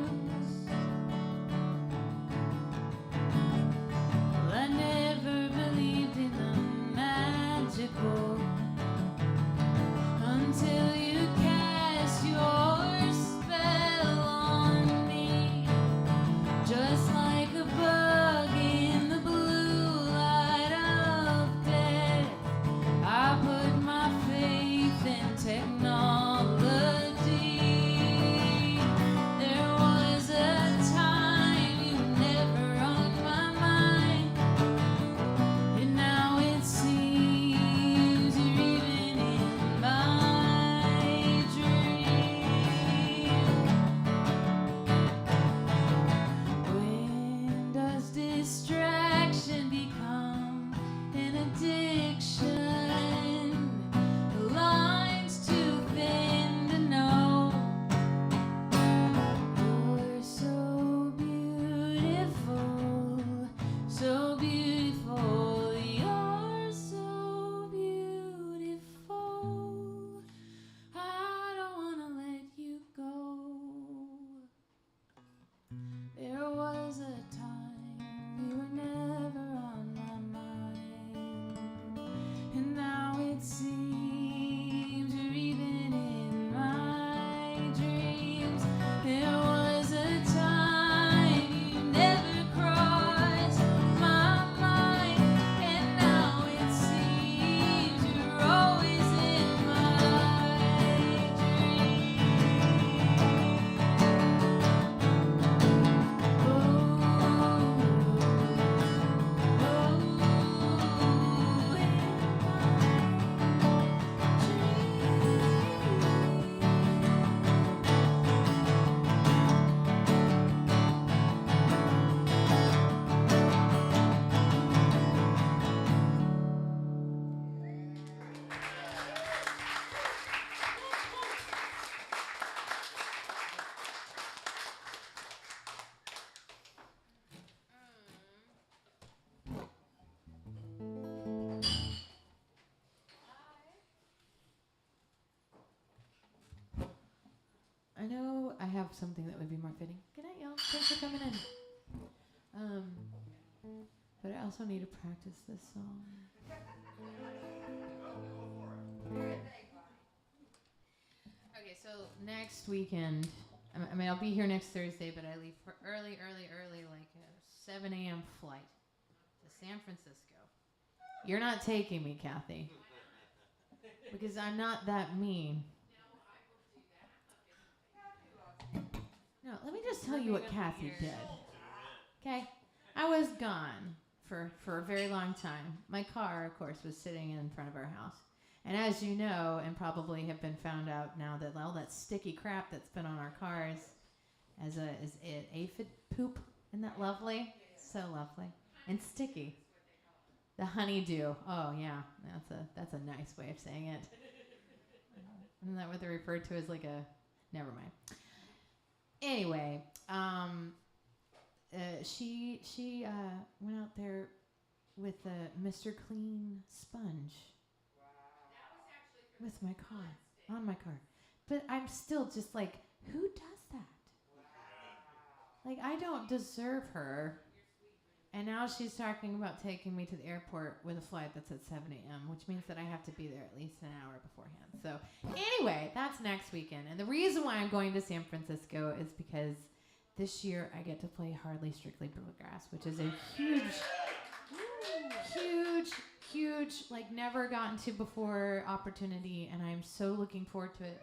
fiction. The line's too thin to know. You're so beautiful, so beautiful. You're so beautiful. I don't wanna let you go. There was a time you were never on my mind, and now it seems you're even in my dreams. There was a time you never crossed my mind, and now it seems you're always in my dreams. I know I have something that would be more fitting. Good night, y'all. Thanks for coming in. But I also need to practice this song. Okay, so next weekend, I mean, I'll be here next Thursday, but I leave for early, like a 7 a.m. flight to San Francisco. You're not taking me, Kathy, because I'm not that mean. No, let me just tell you what Kathy did. Okay? I was gone for a very long time. My car, of course, was sitting in front of our house. And as you know, and probably have been found out now, that all that sticky crap that's been on our cars is aphid poop. Isn't that lovely? So lovely. And sticky. The honeydew. Oh, yeah. That's a nice way of saying it. Isn't that what they're referred to as like a... Never mind. Anyway, she went out there with a Mr. Clean sponge with my car, on my car. But I'm still just like, who does that? Like, I don't deserve her. And now she's talking about taking me to the airport with a flight that's at 7 a.m., which means that I have to be there at least an hour beforehand. So anyway, that's next weekend. And the reason why I'm going to San Francisco is because this year I get to play Hardly Strictly Bluegrass, which is a huge, like never gotten to before opportunity. And I'm so looking forward to it.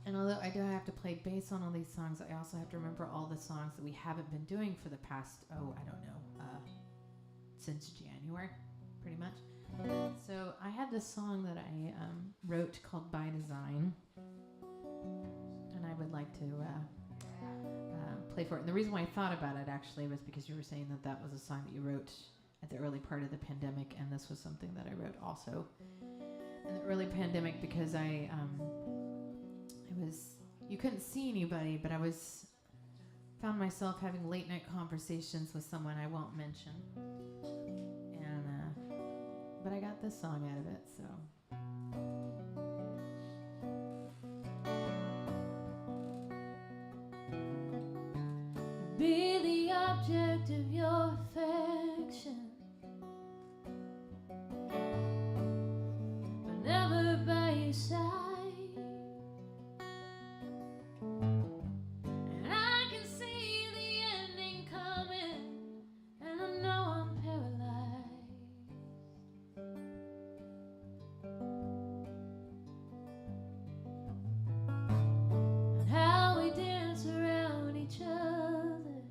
And although I do have to play bass on all these songs, I also have to remember all the songs that we haven't been doing for the past, since January, pretty much. So I had this song that I wrote called By Design, and I would like to play for it. And the reason why I thought about it actually was because you were saying that that was a song that you wrote at the early part of the pandemic, and this was something that I wrote also in the early pandemic because you couldn't see anybody, but I found myself having late night conversations with someone I won't mention. And, but I got this song out of it, so. Be the object of your affection, but never by your side. And I can see the ending coming, and I know I'm paralyzed. And how we dance around each other,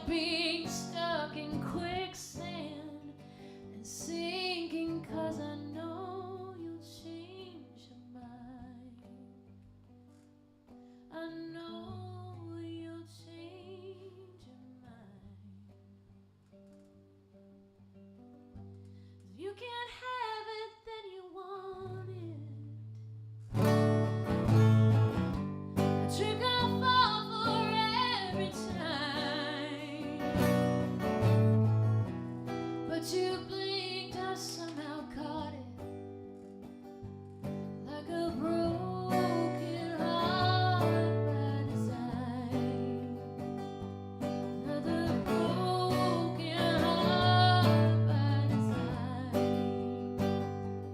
like being stuck in quicksand and sinking 'cause I know you'll change your mind. I know you'll change your mind. 'Cause you can't have it, then you want it. A trick I fall for every time. But you blinked, I somehow caught it. Like a broken heart by design. Another broken heart by design.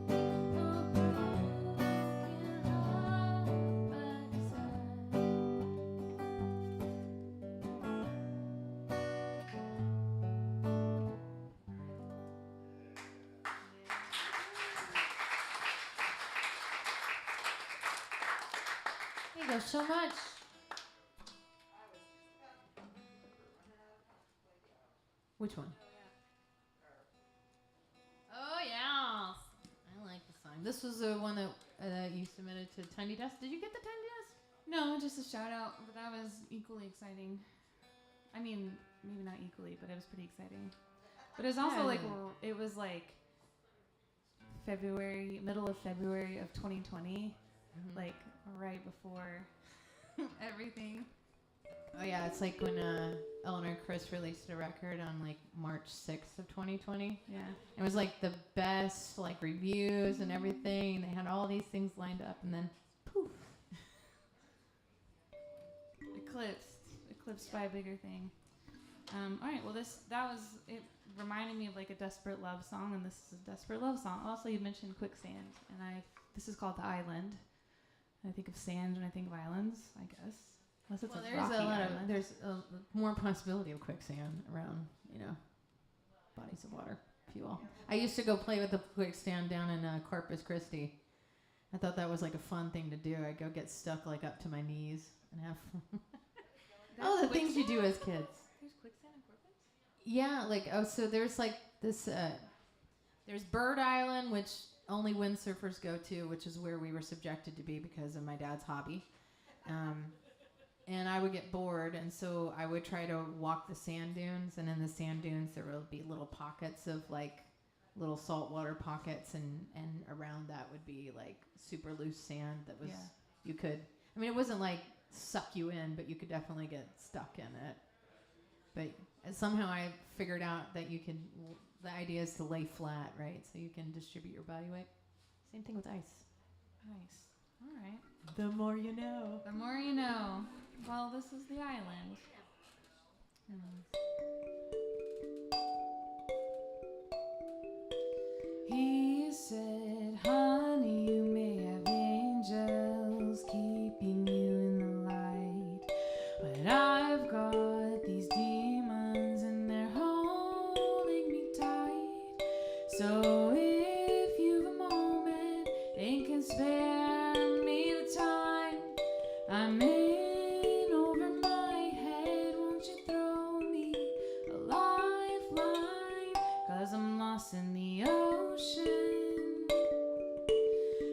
A broken heart by design. Thank you so much. Which one? Oh yeah, I like the song. This was the one that you submitted to Tiny Desk. Did you get the Tiny Desk? No, just a shout out, but that was equally exciting. I mean, maybe not equally, but it was pretty exciting. But it was also Yeah, like, yeah. it was like February, middle of February of 2020, like right before everything. Oh yeah, it's like when Eleanor and Chris released a record on like March 6th of 2020. Yeah. It was like the best like reviews and everything. They had all these things lined up, and then poof. Eclipsed by a bigger thing. All right, well it reminded me of like a Desperate Love song, and this is a Desperate Love song. Also, you mentioned Quicksand, and this is called The Island. I think of sand when I think of islands, I guess. Unless it's Well, a there's rocky a lot island. there's more possibility of quicksand around, bodies of water, if you will. I used to go play with the quicksand down in Corpus Christi. I thought that was like a fun thing to do. I'd go get stuck like up to my knees and have all the things you do as kids. There's quicksand in Corpus? Yeah, so there's like this, there's Bird Island, which only windsurfers go to, which is where we were subjected to be because of my dad's hobby. And I would get bored, and so I would try to walk the sand dunes, and in the sand dunes there would be little pockets of like little saltwater pockets, and around that would be like super loose sand that was, you could, I mean, it wasn't like suck you in, but you could definitely get stuck in it. But somehow I figured out that you can, the idea is to lay flat, right? So you can distribute your body weight. Same thing with ice. Nice. All right. The more you know. The more you know. Well, this is the island. He said, honey, you may have angels keeping you in the light, but I've got these demons and they're holding me tight. So if you've a moment and can spare me the time, I'm in over my head. Won't you throw me a lifeline? 'Cause I'm lost in the ocean,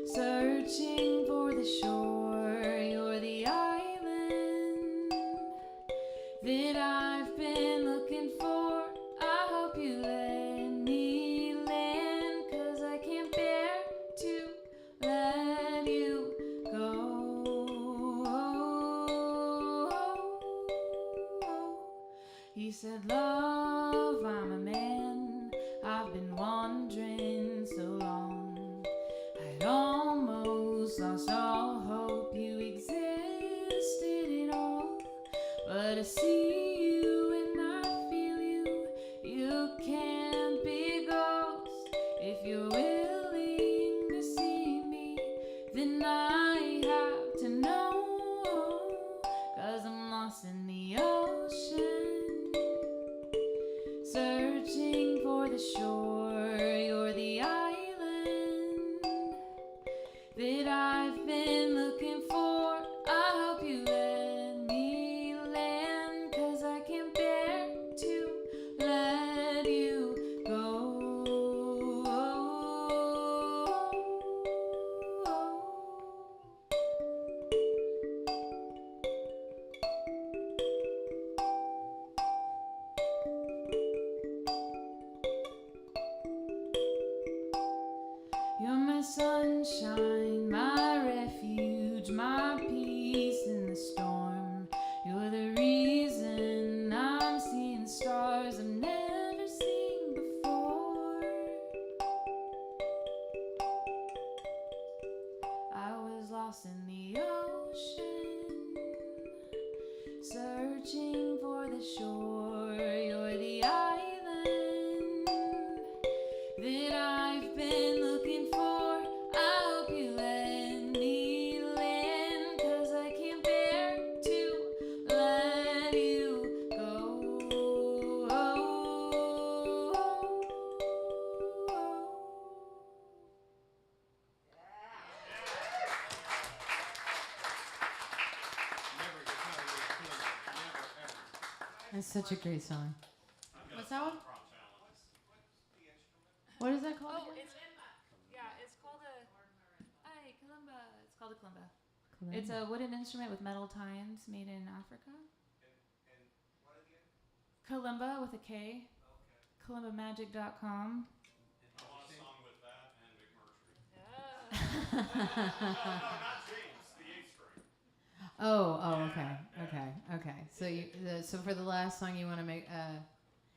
searching for the shore. You're the island that I've been looking for. I hope you let me land, 'cause I can't bear to let you go. He said, love, I'm a man, I've been wandering so long, I'd almost lost all hope you existed at all. But I see you and I feel you, you can't be a ghost. If you're willing to see me, then I have to know, 'cause I'm lost in the ocean, searching for the shore. You're the island that I've been looking for. I hope you let me land, 'cause I can't bear was lost in the ocean, searching for the shore. You're the island that I've been looking for. I hope you let me land, 'cause I can't bear to let you go. Never, it's not really clean. Never, ever. That's such a great song. What's that one? What is that called? Oh, again? it's called a kalimba. It's called a kalimba. It's a wooden instrument with metal tines made in Africa. And what again? Kalimba with a K. Kalimbamagic.com. I want a song with that and McMurtry. No, not James, the 8th string. Okay. So so for the last song you want to make,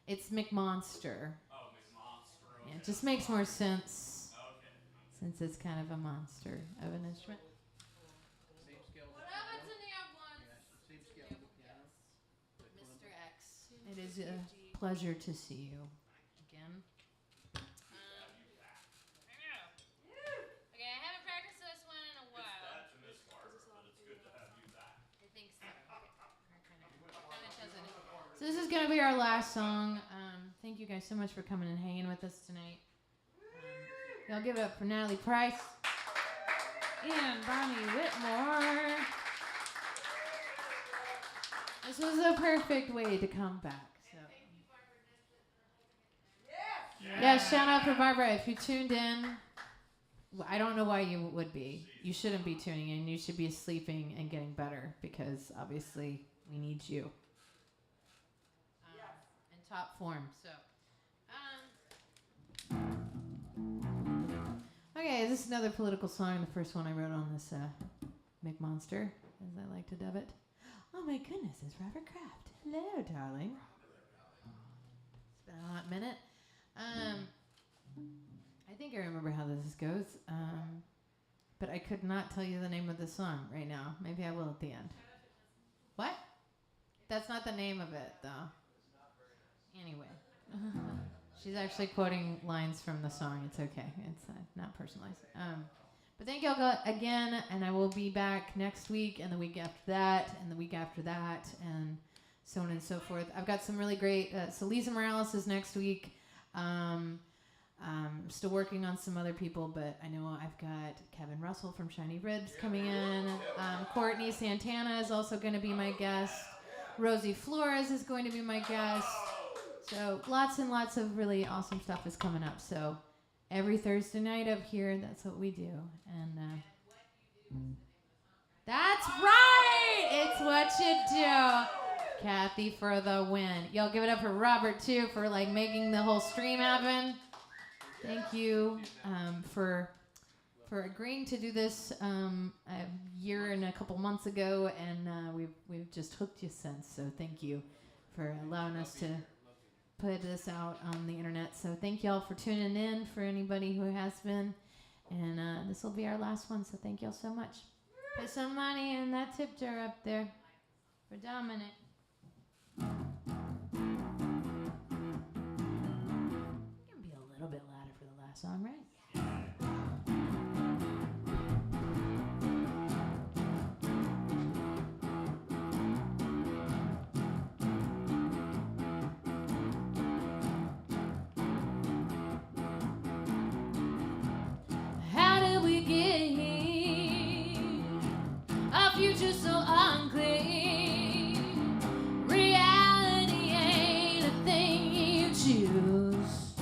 it's McMonster. Oh, McMonster. Okay. Yeah, it just makes more sense Okay. since it's kind of a monster of an instrument. Same scale. What happens in the ones? Same scale. Piano. Mr. X. It is a pleasure to see you again. Okay, I haven't practiced this one in a It's while. bad to miss Barbara, but it's good to have you back. I think so. So this is going to be our last song. Thank you guys so much for coming and hanging with us tonight. Y'all give it up for Natalie Price and Bonnie Whitmore. This was a perfect way to come back. So. Yeah, shout out for Barbara. If you tuned in, I don't know why you would be. You shouldn't be tuning in. You should be sleeping and getting better because obviously we need you. In top form. So, okay, this is another political song. The first one I wrote on this McMonster, as I like to dub it. Oh my goodness, it's Robert Kraft. Hello, darling. It's been a hot minute. I think I remember how this goes, but I could not tell you the name of the song right now. Maybe I will at the end. What? That's not the name of it, though. Anyway. She's actually quoting lines from the song. It's okay. It's not personalized. But thank y'all again, and I will be back next week, and the week after that, and the week after that, and so on and so forth. I've got some really great... so Lisa Morales is next week. Still working on some other people, but I know I've got Kevin Russell from Shiny Ribs coming in. Courtney Santana is also going to be my guest. Rosie Flores is going to be my guest. So lots and lots of really awesome stuff is coming up. So every Thursday night up here, that's what we do. And that's right! It's what you do. Kathy for the win. Y'all give it up for Robert, too, for like making the whole stream happen. Thank you for agreeing to do this a year and a couple months ago, and we've just hooked you since. So thank you for allowing us to put this out on the internet. So thank y'all for tuning in, for anybody who has been, and this will be our last one. So thank y'all so much. Put some money in that tip jar up there for Dominic. You can be a little bit louder for the last song, right? How did we get here? Our future so unclear. Reality ain't a thing you choose.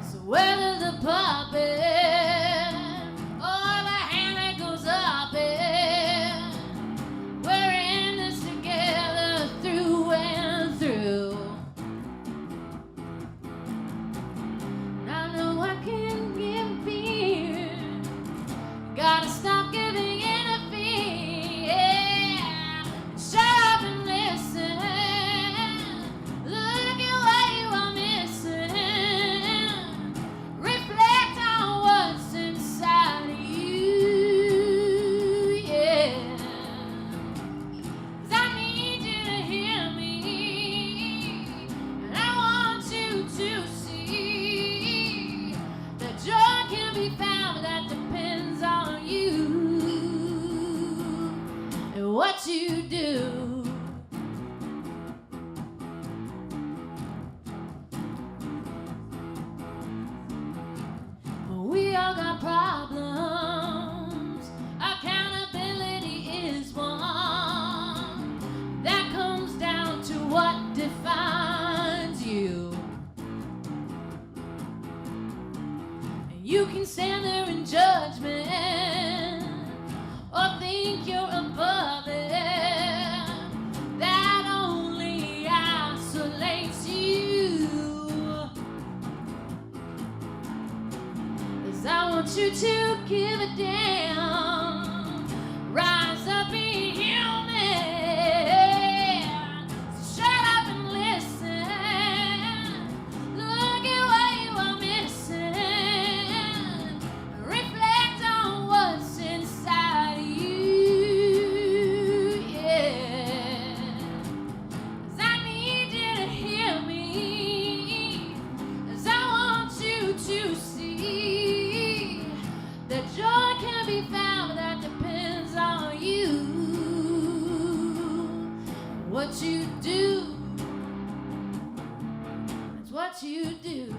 So whether the puppet or the hand that goes up it, we're in this together through and through. And I know I can can be found, that depends on you and what you do. We all got problems. Accountability is one. That comes down to what defines you. And you can stand there in judgment or think you're above it. That only isolates you. 'Cause I want you to give a damn. Rise up, be human. So shut up and listen. Look at what you are missing. Reflect on what's inside of you. Yeah. 'Cause I need you to hear me. 'Cause I want you to see that joy can be found, that depends on you. What you do, that's what you do.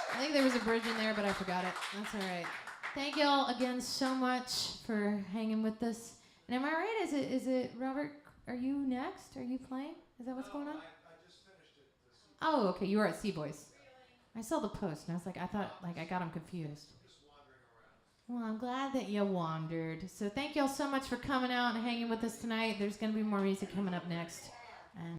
I think there was a bridge in there, but I forgot it. That's all right. Thank y'all again so much for hanging with us. And am I right? Is it Robert? Are you next? Are you playing? Is that what's going on? I just finished it. Oh, okay. You were at Sea Boys. I saw the post, and I was like, I thought, like, I got them confused. Just wandering around. Well, I'm glad that you wandered. So thank y'all so much for coming out and hanging with us tonight. There's going to be more music coming up next.